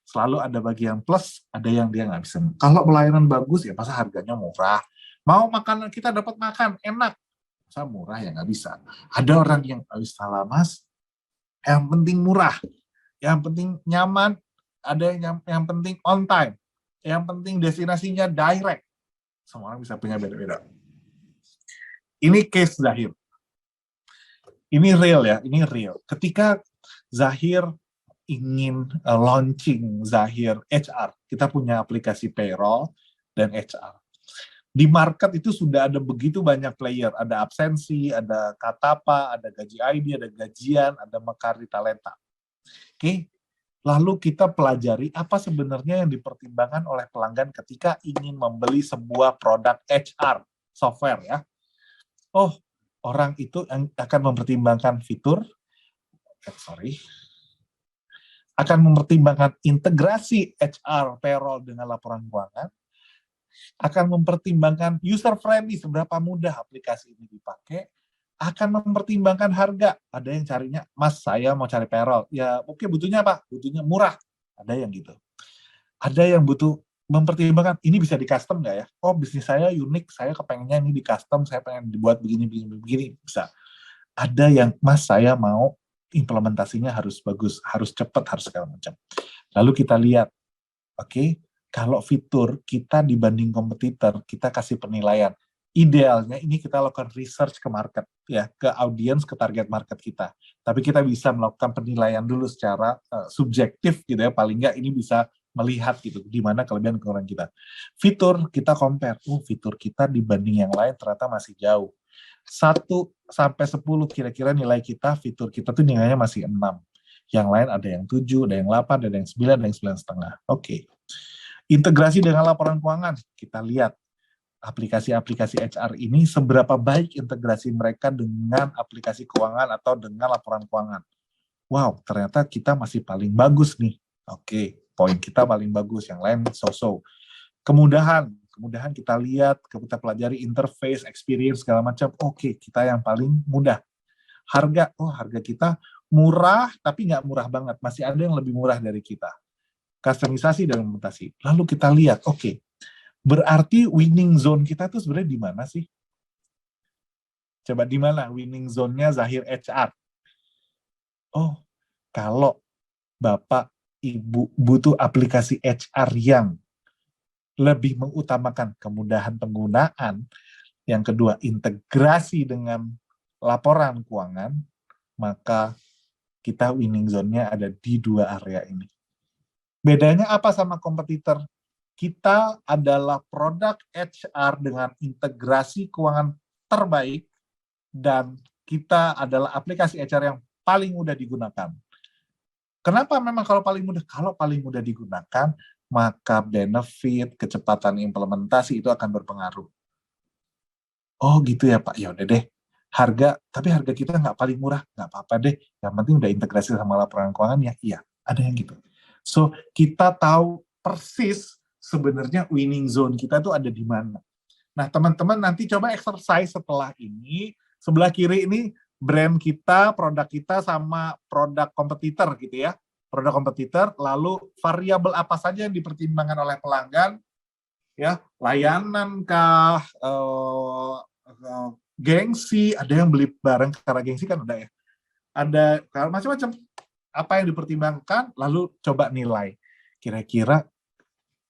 Selalu ada bagian plus, ada yang dia nggak bisa. Kalau pelayanan bagus, ya pasti harganya murah. Mau makanan kita dapat makan, enak. Masa murah ya nggak bisa. Ada orang yang harus salah, Mas, yang penting murah, yang penting nyaman, ada yang penting on time, yang penting destinasinya direct. Semua orang bisa punya beda-beda. Ini case Zahir. Ini real ya, ini real. Ketika Zahir ingin launching Zahir HR, kita punya aplikasi payroll dan HR. Di market itu sudah ada begitu banyak player, ada absensi, ada Katapa, ada Gaji ID, ada Gajian, ada Mekari Talenta. Oke, lalu kita pelajari apa sebenarnya yang dipertimbangkan oleh pelanggan ketika ingin membeli sebuah produk HR software ya. Orang itu akan mempertimbangkan fitur, akan mempertimbangkan integrasi HR payroll dengan laporan keuangan, akan mempertimbangkan user friendly, seberapa mudah aplikasi ini dipakai, akan mempertimbangkan harga. Ada yang carinya, Mas, saya mau cari payroll. Ya, oke, butuhnya apa? Butuhnya murah. Ada yang gitu. Ada yang butuh mempertimbangkan, ini bisa di custom nggak ya? Bisnis saya unik, saya kepengennya ini di custom, saya pengen dibuat begini, bisa. Ada yang, Mas, saya mau implementasinya harus bagus, harus cepat, harus segala macam. Lalu kita lihat, oke, kalau fitur kita dibanding kompetitor, kita kasih penilaian. Idealnya ini kita lakukan research ke market, ya, ke audiens, ke target market kita. Tapi kita bisa melakukan penilaian dulu secara subjektif, gitu ya. Paling nggak ini bisa melihat gitu, di mana kelebihan kekurangan kita. Fitur kita compare, fitur kita dibanding yang lain ternyata masih jauh. 1-10 kira-kira nilai kita, fitur kita tuh nilainya masih 6. Yang lain ada yang 7, ada yang 8, ada yang 9, ada yang 9,5. Oke. Integrasi dengan laporan keuangan, kita lihat aplikasi-aplikasi HR ini seberapa baik integrasi mereka dengan aplikasi keuangan atau dengan laporan keuangan. Wow, ternyata kita masih paling bagus nih. Oke, poin kita paling bagus, yang lain so-so. Kemudahan kita lihat, kita pelajari interface, experience, segala macam. Oke, kita yang paling mudah. Harga kita murah, tapi nggak murah banget. Masih ada yang lebih murah dari kita. Customisasi dan implementasi. Lalu kita lihat, oke, berarti winning zone kita tuh sebenarnya di mana sih? Coba di mana winning zone-nya Zahir HR? Kalau Bapak, Ibu butuh aplikasi HR yang lebih mengutamakan kemudahan penggunaan, yang kedua integrasi dengan laporan keuangan, maka kita winning zone-nya ada di 2 area ini. Bedanya apa sama kompetitor? Kita adalah produk HR dengan integrasi keuangan terbaik, dan kita adalah aplikasi HR yang paling mudah digunakan. Kenapa memang kalau paling mudah? Kalau paling mudah digunakan, maka benefit, kecepatan implementasi itu akan berpengaruh. Gitu ya Pak, ya udah deh. tapi harga kita nggak paling murah, nggak apa-apa deh, yang penting udah integrasi sama laporan keuangan ya, iya, ada yang gitu. So, kita tahu persis sebenarnya winning zone kita tuh ada di mana. Nah, teman-teman nanti coba exercise setelah ini, sebelah kiri ini brand kita, produk kita, sama produk kompetitor gitu ya. Produk kompetitor, lalu variabel apa saja yang dipertimbangkan oleh pelanggan, ya, layanan kah, gengsi, ada yang beli barang karena gengsi kan udah ya. Ada macam-macam apa yang dipertimbangkan, lalu coba nilai. Kira-kira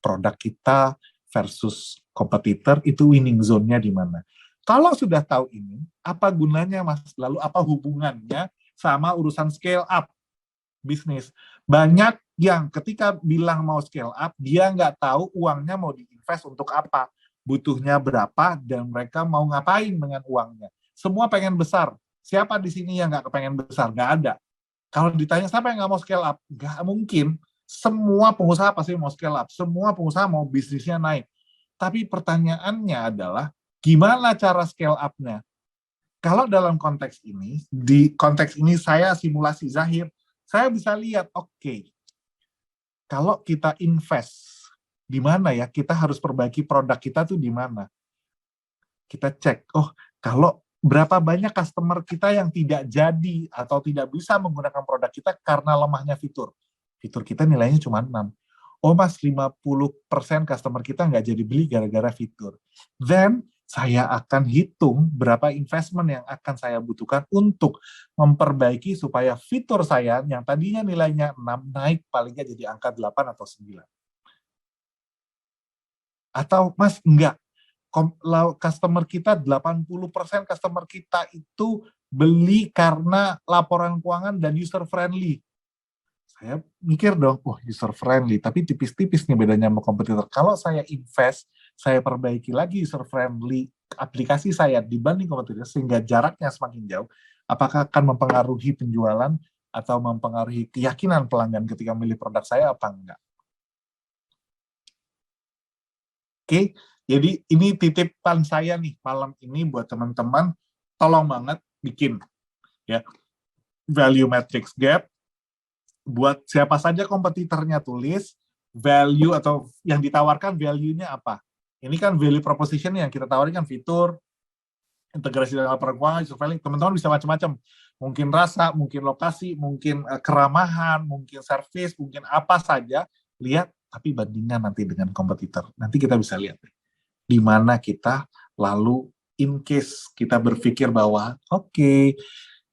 produk kita versus kompetitor itu winning zone-nya di mana. Kalau sudah tahu ini, apa gunanya Mas? Lalu apa hubungannya sama urusan scale up bisnis? Banyak yang ketika bilang mau scale up, dia nggak tahu uangnya mau diinvest untuk apa, butuhnya berapa, dan mereka mau ngapain dengan uangnya. Semua pengen besar. Siapa di sini yang nggak kepengen besar? Nggak ada. Kalau ditanya siapa yang nggak mau scale up? Nggak mungkin. Semua pengusaha pasti mau scale up. Semua pengusaha mau bisnisnya naik. Tapi pertanyaannya adalah, gimana cara scale up-nya? Kalau dalam konteks ini, di konteks ini saya simulasi Zahir, saya bisa lihat, oke, kalau kita invest, di mana ya, kita harus perbaiki produk kita tuh di mana. Kita cek, oh, kalau berapa banyak customer kita yang tidak jadi atau tidak bisa menggunakan produk kita karena lemahnya fitur. Fitur kita nilainya cuma 6. Oh mas, 50% customer kita nggak jadi beli gara-gara fitur. Then, saya akan hitung berapa investment yang akan saya butuhkan untuk memperbaiki supaya fitur saya yang tadinya nilainya 6 naik palingnya jadi angka 8 atau 9. Atau mas, enggak. Customer kita, 80% customer kita itu beli karena laporan keuangan dan user friendly. Saya mikir dong, user friendly, tapi tipis-tipis nih bedanya sama kompetitor. Kalau saya invest, saya perbaiki lagi user friendly aplikasi saya dibanding kompetitor sehingga jaraknya semakin jauh, apakah akan mempengaruhi penjualan atau mempengaruhi keyakinan pelanggan ketika memilih produk saya apa enggak? Oke, jadi ini titipan saya nih malam ini buat teman-teman, tolong banget bikin ya value matrix gap, buat siapa saja kompetitornya tulis, value atau yang ditawarkan value-nya apa. Ini kan value proposition yang kita tawarkan fitur, integrasi dengan laporan keuangan, surveillance, teman-teman bisa macam-macam. Mungkin rasa, mungkin lokasi, mungkin keramahan, mungkin service, mungkin apa saja, lihat, tapi bandingkan nanti dengan kompetitor. Nanti kita bisa lihat di mana kita lalu in case kita berpikir bahwa oke,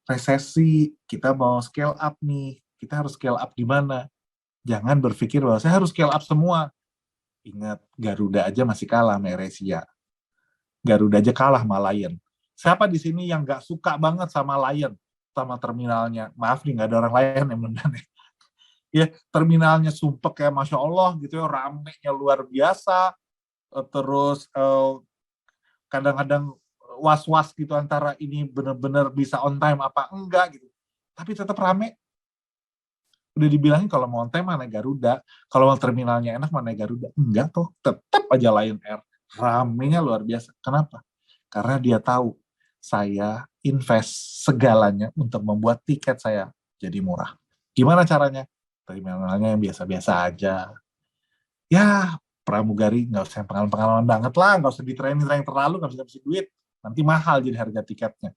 resesi, kita mau scale up nih, kita harus scale up di mana? Jangan berpikir bahwa saya harus scale up semua. Ingat, Garuda aja masih kalah sama AirAsia. Garuda aja kalah sama Lion. Siapa di sini yang nggak suka banget sama Lion, sama terminalnya? Maaf nih, nggak ada orang Lion yang menang. Ya, terminalnya sumpek kayak Masya Allah gitu ya, ramenya luar biasa, terus kadang-kadang was-was gitu antara ini benar-benar bisa on time apa enggak gitu. Tapi tetap rame. Udah dibilangin kalau mau on time mana Garuda, kalau terminalnya enak mana Garuda. Enggak tuh, tetap aja Lion Air. Ramenya luar biasa. Kenapa? Karena dia tahu saya invest segalanya untuk membuat tiket saya jadi murah. Gimana caranya? Terminalnya yang biasa-biasa aja. Ya, pramugari nggak usah pengalaman-pengalaman banget lah, nggak usah di-training terlalu, nggak bisa duit. Nanti mahal jadi harga tiketnya.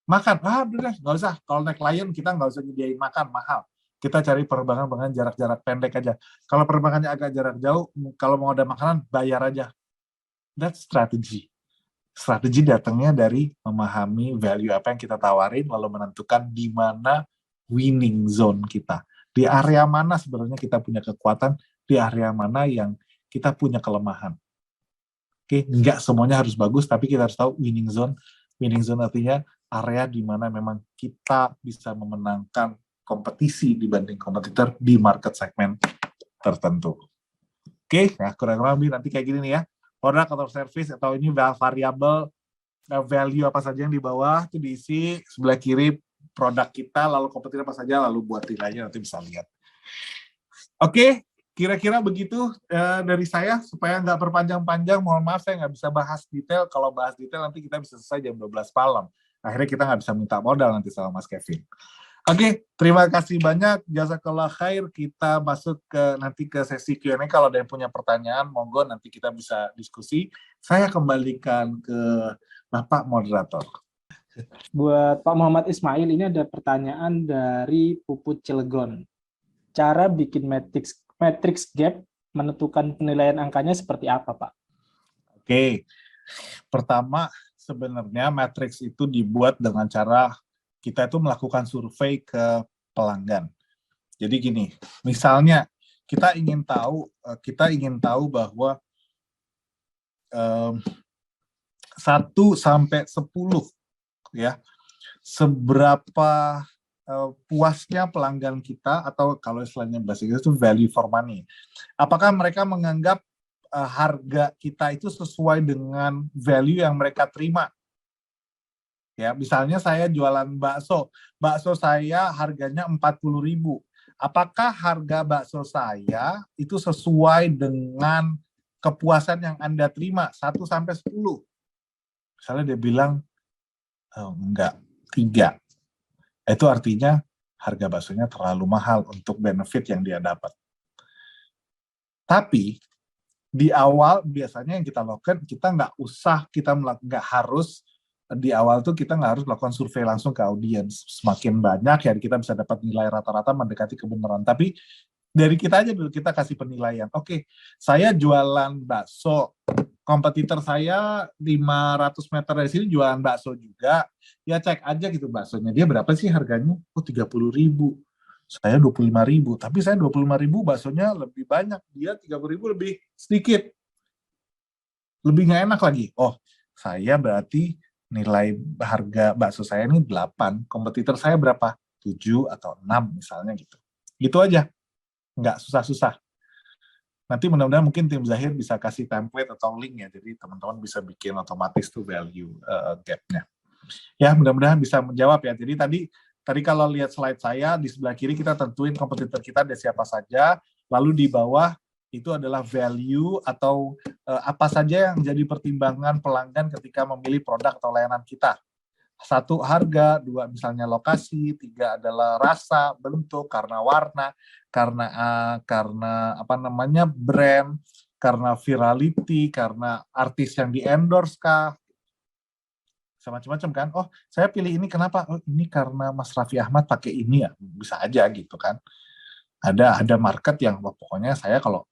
Makan, udah nggak usah. Kalau naik Lion kita nggak usah nyediain makan, mahal. Kita cari penerbangan jarak-jarak pendek aja. Kalau penerbangannya agak jarak jauh, kalau mau ada makanan, bayar aja. That's strategy. Strategi datangnya dari memahami value apa yang kita tawarin, lalu menentukan di mana winning zone kita. Di area mana sebenarnya kita punya kekuatan, di area mana yang kita punya kelemahan. Oke, nggak semuanya harus bagus, tapi kita harus tahu winning zone. Winning zone artinya area di mana memang kita bisa memenangkan kompetisi dibanding kompetitor di market segmen tertentu. Oke, nah kurang lebih nanti kayak gini nih ya. Produk atau service atau ini variabel value apa saja yang di bawah itu diisi, sebelah kiri produk kita, lalu kompetitor apa saja, lalu buat nilainya nanti bisa lihat. Oke, kira-kira begitu dari saya, supaya nggak berpanjang-panjang. Mohon maaf saya nggak bisa bahas detail. Kalau bahas detail nanti kita bisa selesai jam 12 malam. Akhirnya kita nggak bisa minta modal nanti sama Mas Kevin. Oke, terima kasih banyak. Jazakallah khair. Kita masuk nanti ke sesi Q&A. Kalau ada yang punya pertanyaan, monggo nanti kita bisa diskusi. Saya kembalikan ke Bapak Moderator. Buat Pak Muhammad Ismail, ini ada pertanyaan dari Puput Cilegon. Cara bikin matrix gap, menentukan penilaian angkanya seperti apa, Pak? Oke, pertama sebenarnya matrix itu dibuat dengan cara kita itu melakukan survei ke pelanggan. Jadi gini, misalnya kita ingin tahu bahwa 1 sampai 10 ya, seberapa puasnya pelanggan kita, atau kalau istilahnya bahasa Inggris itu value for money. Apakah mereka menganggap harga kita itu sesuai dengan value yang mereka terima? Ya, misalnya saya jualan bakso saya harganya 40.000. Apakah harga bakso saya itu sesuai dengan kepuasan yang Anda terima 1 sampai 10? Misalnya dia bilang enggak, 3. Itu artinya harga baksonya terlalu mahal untuk benefit yang dia dapat. Tapi di awal biasanya yang kita lakukan, kita nggak harus di awal tuh kita nggak harus melakukan survei langsung ke audiens. Semakin banyak ya kita bisa dapat nilai rata-rata mendekati kebenaran. Tapi dari kita aja dulu kita kasih penilaian. Oke, saya jualan bakso, kompetitor saya 500 meter dari sini jualan bakso juga, ya cek aja gitu baksonya, dia berapa sih harganya? Oh 30.000, saya 25.000, tapi saya 25.000 baksonya lebih banyak, dia 30.000 lebih sedikit, lebih nggak enak lagi. Oh, saya berarti nilai harga bakso saya ini 8, kompetitor saya berapa? 7 atau 6 misalnya gitu. Gitu aja, nggak susah-susah. Nanti mudah-mudahan mungkin tim Zahir bisa kasih template atau link ya, jadi teman-teman bisa bikin otomatis tuh value gap-nya. Ya, mudah-mudahan bisa menjawab ya. Jadi tadi kalau lihat slide saya, di sebelah kiri kita tentuin kompetitor kita ada siapa saja, lalu di bawah itu adalah value atau apa saja yang jadi pertimbangan pelanggan ketika memilih produk atau layanan kita. 1, harga, 2, misalnya lokasi, 3 adalah rasa, bentuk, karena warna, karena brand, karena virality, karena artis yang di-endorse kah, macam-macam kan. Oh, saya pilih ini kenapa? Oh, ini karena Mas Raffi Ahmad pakai ini ya, bisa aja gitu kan. Ada market yang pokoknya saya kalau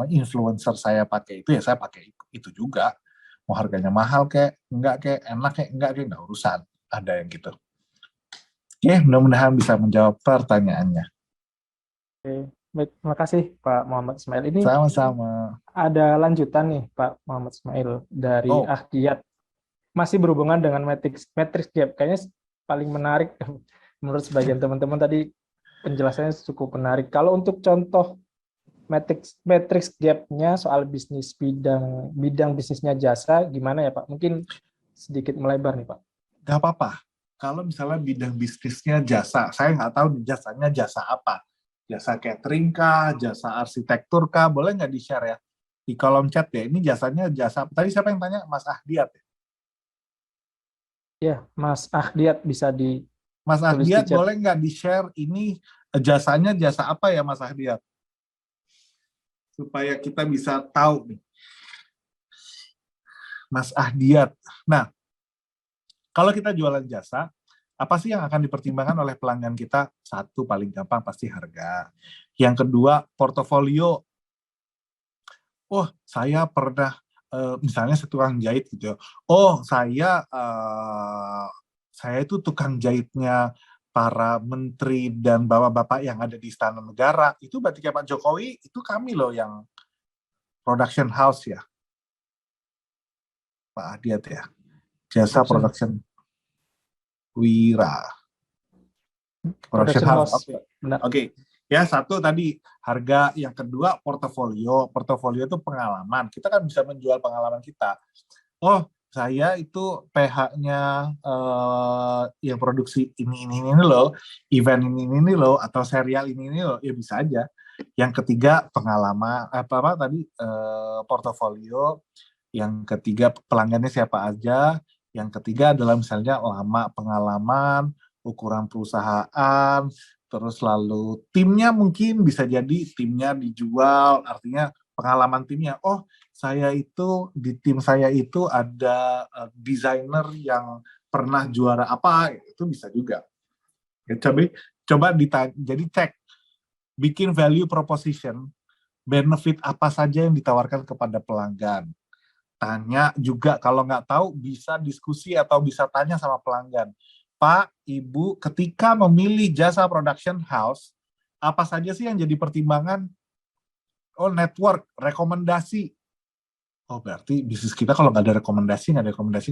influencer saya pakai itu ya saya pakai itu juga. Mau harganya mahal enggak enak enggak urusan. Ada yang gitu. Oke, mudah-mudahan bisa menjawab pertanyaannya. Oke, baik, terima kasih Pak Muhammad Ismail. Ini sama-sama. Ada lanjutan nih Pak Muhammad Ismail dari Ahdiat. Masih berhubungan dengan matrix gap. Kayaknya paling menarik menurut sebagian teman-teman tadi penjelasannya cukup menarik. Kalau untuk contoh matrix gap-nya soal bisnis bidang bisnisnya jasa, gimana ya Pak? Mungkin sedikit melebar nih Pak. Gak apa-apa. Kalau misalnya bidang bisnisnya jasa, saya nggak tahu jasanya jasa apa. Jasa catering kah, jasa arsitektur kah, boleh nggak di-share ya? Di kolom chat ya, ini jasanya jasa. Tadi siapa yang tanya? Mas Ahdiat ya? Ya, Mas Ahdiat bisa di Mas Ahdiat boleh nggak di-share ini jasanya jasa apa ya Mas Ahdiat? Supaya kita bisa tahu nih. Mas Ahdiat. Nah, kalau kita jualan jasa, apa sih yang akan dipertimbangkan oleh pelanggan kita? 1, paling gampang pasti harga. Yang kedua, portofolio. Oh, saya pernah, misalnya tukang jahit gitu. Oh, saya itu tukang jahitnya para menteri dan bapak-bapak yang ada di Istana Negara. Itu berarti kayak Pak Jokowi, itu kami loh yang production house ya. Pak Ahdiat ya. Jasa production Wira. Production house. Oke. Ya, 1 tadi harga, yang kedua portofolio. Portofolio itu pengalaman. Kita kan bisa menjual pengalaman kita. Oh, saya itu PH-nya yang produksi ini loh, event ini loh, atau serial ini loh, ya bisa aja. Yang ketiga pengalaman portofolio. Yang ketiga pelanggannya siapa aja. Yang ketiga adalah misalnya lama pengalaman, ukuran perusahaan, terus lalu timnya mungkin bisa jadi timnya dijual, artinya pengalaman timnya. Oh, saya itu di tim saya itu ada desainer yang pernah juara apa, itu bisa juga. Ya, coba jadi cek, bikin value proposition, benefit apa saja yang ditawarkan kepada pelanggan. Tanya juga, kalau nggak tahu bisa diskusi atau bisa tanya sama pelanggan. Pak, Ibu, ketika memilih jasa production house, apa saja sih yang jadi pertimbangan? Oh, network, rekomendasi. Oh, berarti bisnis kita kalau nggak ada rekomendasi,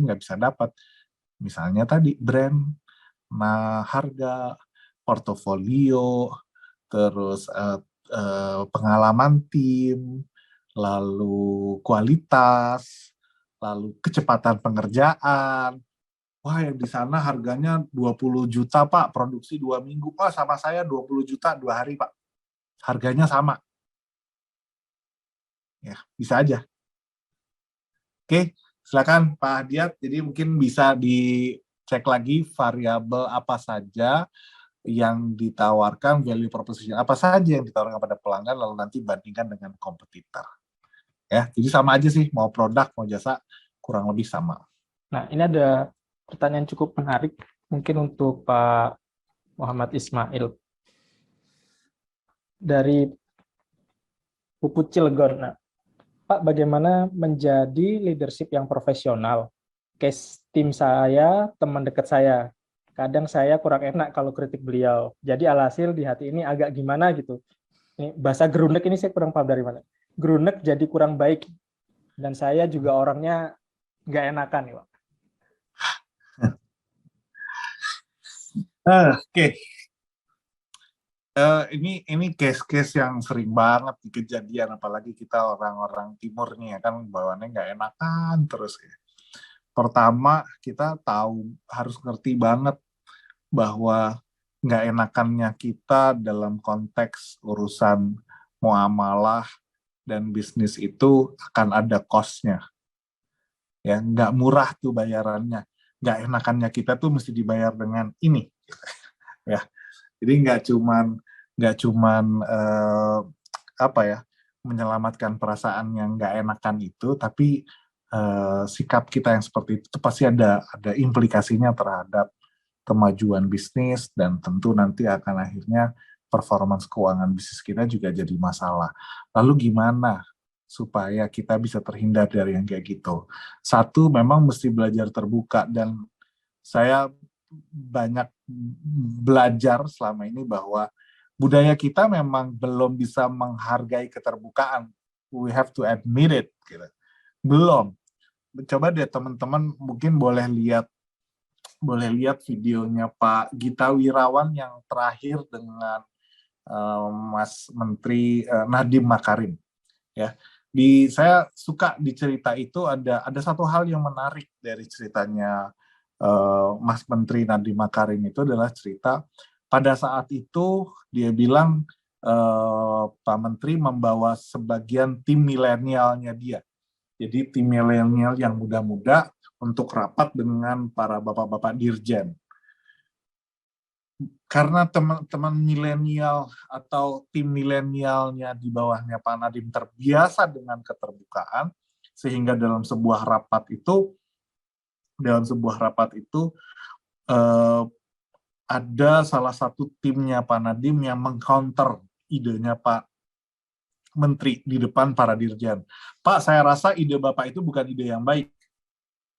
nggak bisa dapat. Misalnya tadi, brand, nah harga, portofolio, terus pengalaman tim, lalu kualitas, lalu kecepatan pengerjaan. Wah, yang di sana harganya 20 juta, Pak, produksi 2 minggu. Wah, sama saya 20 juta 2 hari, Pak. Harganya sama. Ya, bisa aja. Oke, silakan Pak Hadiat. Jadi mungkin bisa dicek lagi variabel apa saja yang ditawarkan, value proposition apa saja yang ditawarkan kepada pelanggan, lalu nanti bandingkan dengan kompetitor. Ya, jadi sama aja sih, mau produk, mau jasa, kurang lebih sama. Nah, ini ada pertanyaan cukup menarik, mungkin untuk Pak Muhammad Ismail. Dari Puput Cilegon. Nah, Pak, bagaimana menjadi leadership yang profesional? Case tim saya, teman dekat saya. Kadang saya kurang enak kalau kritik beliau. Jadi alhasil di hati ini agak gimana gitu. Ini bahasa gerunek ini saya kurang paham dari mana. Gerunek jadi kurang baik. Dan saya juga orangnya nggak enakan nih, Pak. Oke. Ini case-case yang sering banget kejadian, apalagi kita orang-orang timur nih ya kan, bawaannya nggak enakan terus ya. Pertama, kita tahu, harus ngerti banget bahwa nggak enakannya kita dalam konteks urusan muamalah dan bisnis itu akan ada cost-nya. Ya, nggak murah tuh bayarannya. Nggak enakannya kita tuh mesti dibayar dengan ini. Ya, jadi nggak cuman apa ya, menyelamatkan perasaan yang nggak enakan itu, tapi sikap kita yang seperti itu pasti ada implikasinya terhadap kemajuan bisnis, dan tentu nanti akan akhirnya performance keuangan bisnis kita juga jadi masalah. Lalu gimana supaya kita bisa terhindar dari yang kayak gitu? Satu, memang mesti belajar terbuka, dan saya banyak belajar selama ini bahwa budaya kita memang belum bisa menghargai keterbukaan. We have to admit it. Gitu. Belum. Coba deh teman-teman mungkin boleh lihat videonya Pak Gita Wirawan yang terakhir dengan Mas Menteri Nadiem Makarim. Ya, saya suka di cerita itu ada satu hal yang menarik dari ceritanya Mas Menteri Nadiem Makarim. Itu adalah cerita pada saat itu dia bilang Pak Menteri membawa sebagian tim milenialnya dia. Jadi tim milenial yang muda-muda untuk rapat dengan para bapak-bapak dirjen. Karena teman-teman milenial atau tim milenialnya di bawahnya Pak Nadiem terbiasa dengan keterbukaan, sehingga dalam sebuah rapat itu ada salah satu timnya Pak Nadiem yang mengcounter idenya Pak Menteri di depan para dirjen. Pak, saya rasa ide Bapak itu bukan ide yang baik.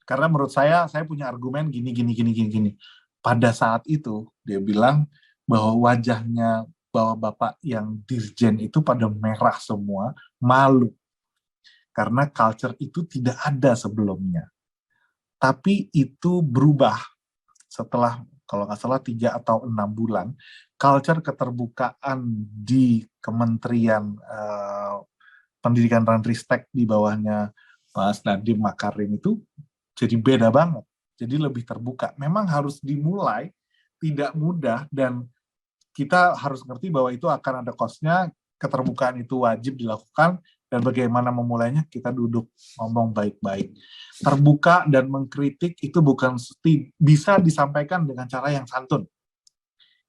Karena menurut saya punya argumen gini. Pada saat itu, dia bilang bahwa wajahnya Bapak yang dirjen itu pada merah semua, malu. Karena culture itu tidak ada sebelumnya. Tapi itu berubah setelah, kalau nggak salah 3 atau 6 bulan, culture keterbukaan di Kementerian Pendidikan dan Ristek di bawahnya Mas Nadiem Makarim itu jadi beda banget. Jadi lebih terbuka. Memang harus dimulai, tidak mudah, dan kita harus ngerti bahwa itu akan ada cost-nya. keterbukaan itu wajib dilakukan, dan bagaimana memulainya, kita duduk ngomong baik-baik. Terbuka dan mengkritik itu bukan bisa disampaikan dengan cara yang santun.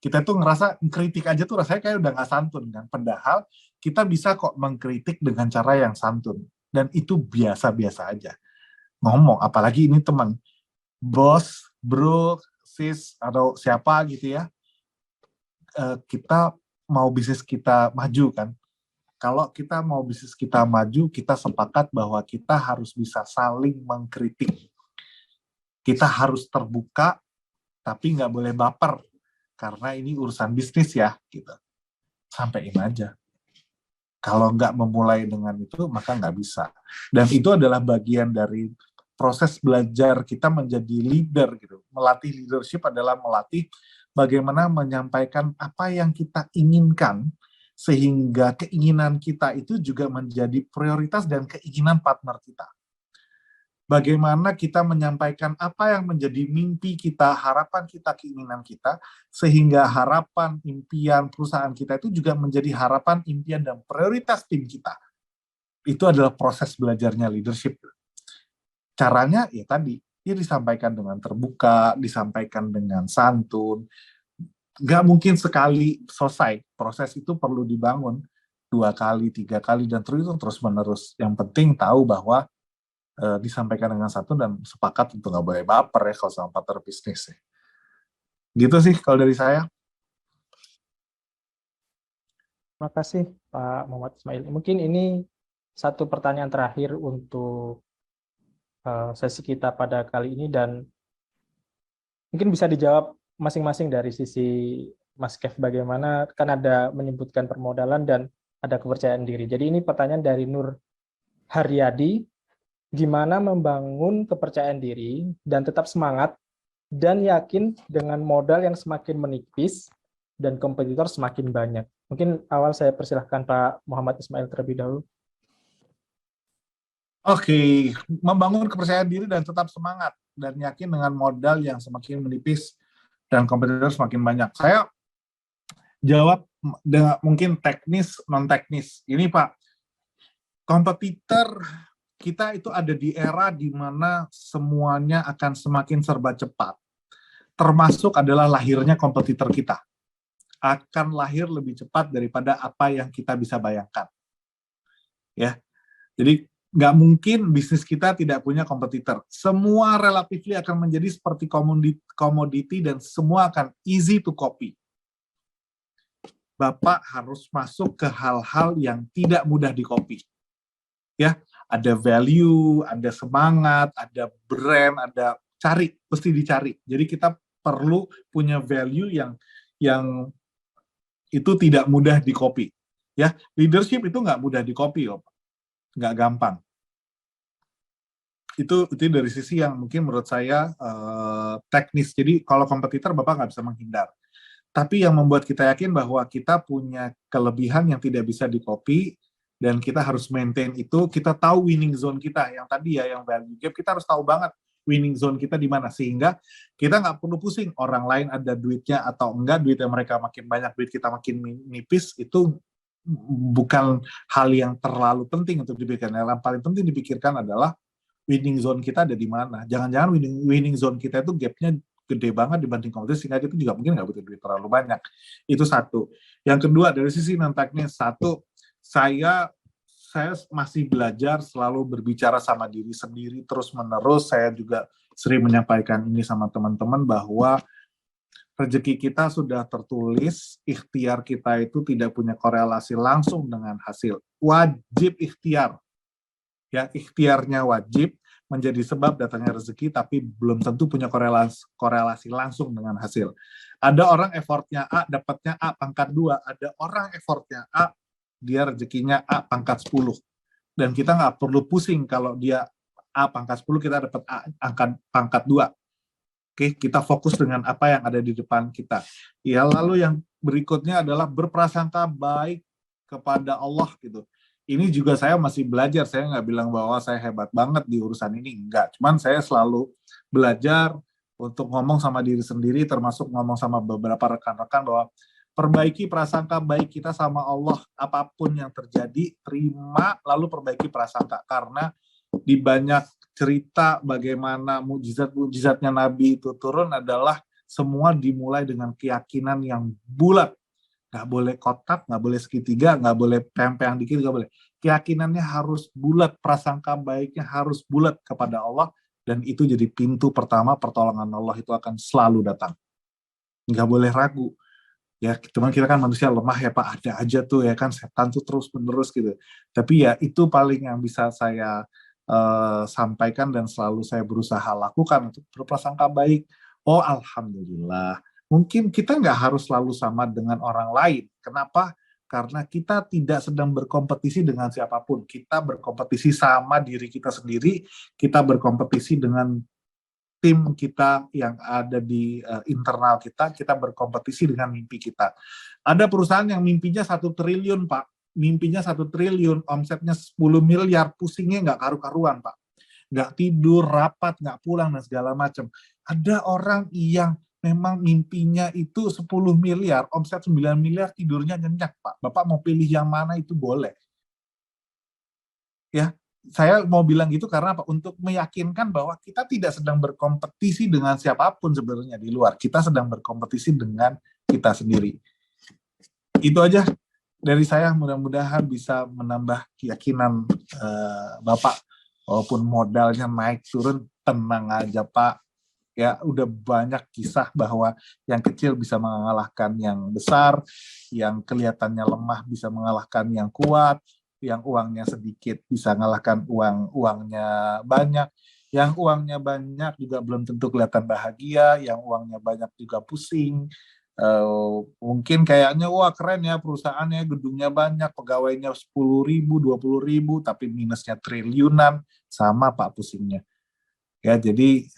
Kita tuh ngerasa kritik aja tuh rasanya kayak udah nggak santun kan, padahal kita bisa kok mengkritik dengan cara yang santun, dan itu biasa-biasa aja ngomong, apalagi ini teman, bos, bro, sis, atau siapa gitu ya, kita mau bisnis kita maju kan. Kalau kita mau bisnis kita maju, kita sepakat bahwa kita harus bisa saling mengkritik. Kita harus terbuka, tapi nggak boleh baper, karena ini urusan bisnis ya, gitu. Sampaiin aja. Kalau nggak memulai dengan itu, maka nggak bisa. Dan itu adalah bagian dari proses belajar kita menjadi leader, gitu. Melatih leadership adalah melatih bagaimana menyampaikan apa yang kita inginkan, sehingga keinginan kita itu juga menjadi prioritas dan keinginan partner kita. Bagaimana kita menyampaikan apa yang menjadi mimpi kita, harapan kita, keinginan kita, sehingga harapan, impian perusahaan kita itu juga menjadi harapan, impian, dan prioritas tim kita. Itu adalah proses belajarnya leadership. Caranya ya tadi, dia disampaikan dengan terbuka, disampaikan dengan santun. Nggak mungkin sekali selesai, proses itu perlu dibangun 2 kali, 3 kali, dan terus menerus. Yang penting tahu bahwa disampaikan dengan satu dan sepakat untuk nggak boleh baper ya kalau sama partner bisnis. Gitu sih kalau dari saya. Terima kasih Pak Muhammad Ismail. Mungkin ini satu pertanyaan terakhir untuk sesi kita pada kali ini, dan mungkin bisa dijawab masing-masing dari sisi Mas Kev, bagaimana, kan ada menyebutkan permodalan dan ada kepercayaan diri. Jadi ini pertanyaan dari Nur Haryadi, gimana membangun kepercayaan diri dan tetap semangat dan yakin dengan modal yang semakin menipis dan kompetitor semakin banyak. Mungkin awal saya persilahkan Pak Muhammad Ismail terlebih dahulu. Oke, membangun kepercayaan diri dan tetap semangat dan yakin dengan modal yang semakin menipis dan kompetitor semakin banyak. Saya jawab dengan mungkin teknis, non-teknis. Ini Pak, kompetitor kita itu ada di era di mana semuanya akan semakin serba cepat. Termasuk adalah lahirnya kompetitor kita. Akan lahir lebih cepat daripada apa yang kita bisa bayangkan. Ya, jadi nggak mungkin bisnis kita tidak punya kompetitor. Semua relatively akan menjadi seperti komoditi dan semua akan easy to copy. Bapak harus masuk ke hal-hal yang tidak mudah di copy. Ya, ada value, ada semangat, ada brand, ada cari, mesti dicari. Jadi kita perlu punya value yang itu tidak mudah di copy. Ya, leadership itu nggak mudah di copy loh, nggak gampang. Itu dari sisi yang mungkin menurut saya teknis. Jadi kalau kompetitor Bapak nggak bisa menghindar. Tapi yang membuat kita yakin bahwa kita punya kelebihan yang tidak bisa di-copy, dan kita harus maintain itu, kita tahu winning zone kita, yang tadi ya, yang value gap, kita harus tahu banget winning zone kita di mana, sehingga kita nggak perlu pusing, orang lain ada duitnya atau enggak, duitnya mereka makin banyak, duit kita makin nipis, itu bukan hal yang terlalu penting untuk dipikirkan. Yang paling penting dipikirkan adalah winning zone kita ada di mana. Jangan-jangan winning zone kita itu gapnya gede banget dibanding kompetisi, sehingga itu juga mungkin nggak butuh duit terlalu banyak. Itu satu. Yang kedua, dari sisi non-teknis, satu, saya masih belajar selalu berbicara sama diri sendiri terus-menerus. Saya juga sering menyampaikan ini sama teman-teman bahwa rezeki kita sudah tertulis, ikhtiar kita itu tidak punya korelasi langsung dengan hasil. Wajib ikhtiar. Ya, ikhtiarnya wajib menjadi sebab datangnya rezeki, tapi belum tentu punya korelasi langsung dengan hasil. Ada orang effortnya A, dapatnya A pangkat 2. Ada orang effortnya A, dia rezekinya A pangkat 10. Dan kita nggak perlu pusing kalau dia A pangkat 10, kita dapat A pangkat 2. Oke, kita fokus dengan apa yang ada di depan kita. Ya, lalu yang berikutnya adalah berprasangka baik kepada Allah gitu. Ini juga saya masih belajar, saya nggak bilang bahwa saya hebat banget di urusan ini, enggak. Cuman saya selalu belajar untuk ngomong sama diri sendiri, termasuk ngomong sama beberapa rekan-rekan bahwa perbaiki prasangka baik kita sama Allah, apapun yang terjadi, terima, lalu perbaiki prasangka. Karena di banyak cerita bagaimana mukjizat-mukjizatnya Nabi itu turun adalah semua dimulai dengan keyakinan yang bulat. Nggak boleh kotak, nggak boleh segitiga, nggak boleh pempeng dikit, nggak boleh. Keyakinannya harus bulat, prasangka baiknya harus bulat kepada Allah, dan itu jadi pintu pertama pertolongan Allah itu akan selalu datang. Nggak boleh ragu. Ya, cuman kita kan manusia lemah ya Pak, ada aja tuh ya kan, setan tuh terus menerus gitu. Tapi ya itu paling yang bisa saya sampaikan dan selalu saya berusaha lakukan untuk berprasangka baik. Oh alhamdulillah. Mungkin kita nggak harus selalu sama dengan orang lain. Kenapa? Karena kita tidak sedang berkompetisi dengan siapapun. Kita berkompetisi sama diri kita sendiri. Kita berkompetisi dengan tim kita yang ada di internal kita berkompetisi dengan mimpi kita. Ada perusahaan yang mimpinya 1 triliun, Pak. Mimpinya 1 triliun, omsetnya 10 miliar, pusingnya nggak karu-karuan, Pak. Nggak tidur, rapat, nggak pulang, dan segala macam. Ada orang yang memang mimpinya itu 10 miliar, omset 9 miliar, tidurnya nyenyak, Pak. Bapak mau pilih yang mana itu boleh. Ya, saya mau bilang gitu karena apa? Untuk meyakinkan bahwa kita tidak sedang berkompetisi dengan siapapun sebenarnya di luar. Kita sedang berkompetisi dengan kita sendiri. Itu aja dari saya, mudah-mudahan bisa menambah keyakinan Bapak. Walaupun modalnya naik turun, tenang aja Pak. Ya, udah banyak kisah bahwa yang kecil bisa mengalahkan yang besar, yang kelihatannya lemah bisa mengalahkan yang kuat, yang uangnya sedikit bisa mengalahkan uangnya banyak, yang uangnya banyak juga belum tentu kelihatan bahagia, yang uangnya banyak juga pusing. Mungkin kayaknya wah keren ya perusahaannya, gedungnya banyak, pegawainya 10.000, 20.000, tapi minusnya triliunan, sama Pak pusingnya. Ya jadi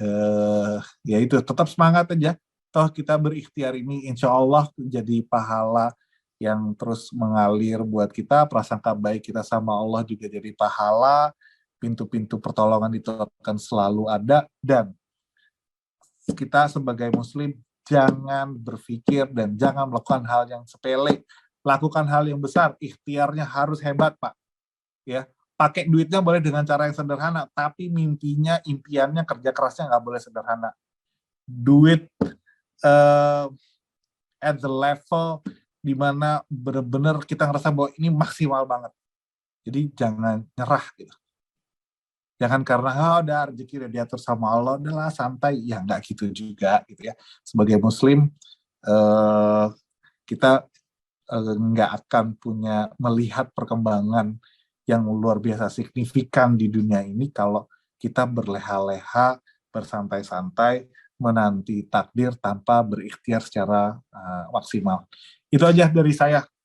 ya itu, tetap semangat aja. Toh kita berikhtiar ini insya Allah jadi pahala yang terus mengalir buat kita, prasangka baik kita sama Allah juga jadi pahala, pintu-pintu pertolongan itu akan selalu ada, dan kita sebagai muslim jangan berpikir dan jangan melakukan hal yang sepele, lakukan hal yang besar, ikhtiarnya harus hebat Pak. Ya, pakai duitnya boleh dengan cara yang sederhana, tapi mimpinya, impiannya, kerja kerasnya nggak boleh sederhana. Duit at the level di mana benar-benar kita ngerasa bahwa ini maksimal banget. Jadi jangan nyerah gitu. Jangan karena udah rezeki udah diatur sama Allah, udahlah santai, ya nggak gitu juga gitu ya. Sebagai muslim kita nggak akan punya melihat perkembangan yang luar biasa signifikan di dunia ini kalau kita berleha-leha, bersantai-santai, menanti takdir tanpa berikhtiar secara maksimal. Itu aja dari saya.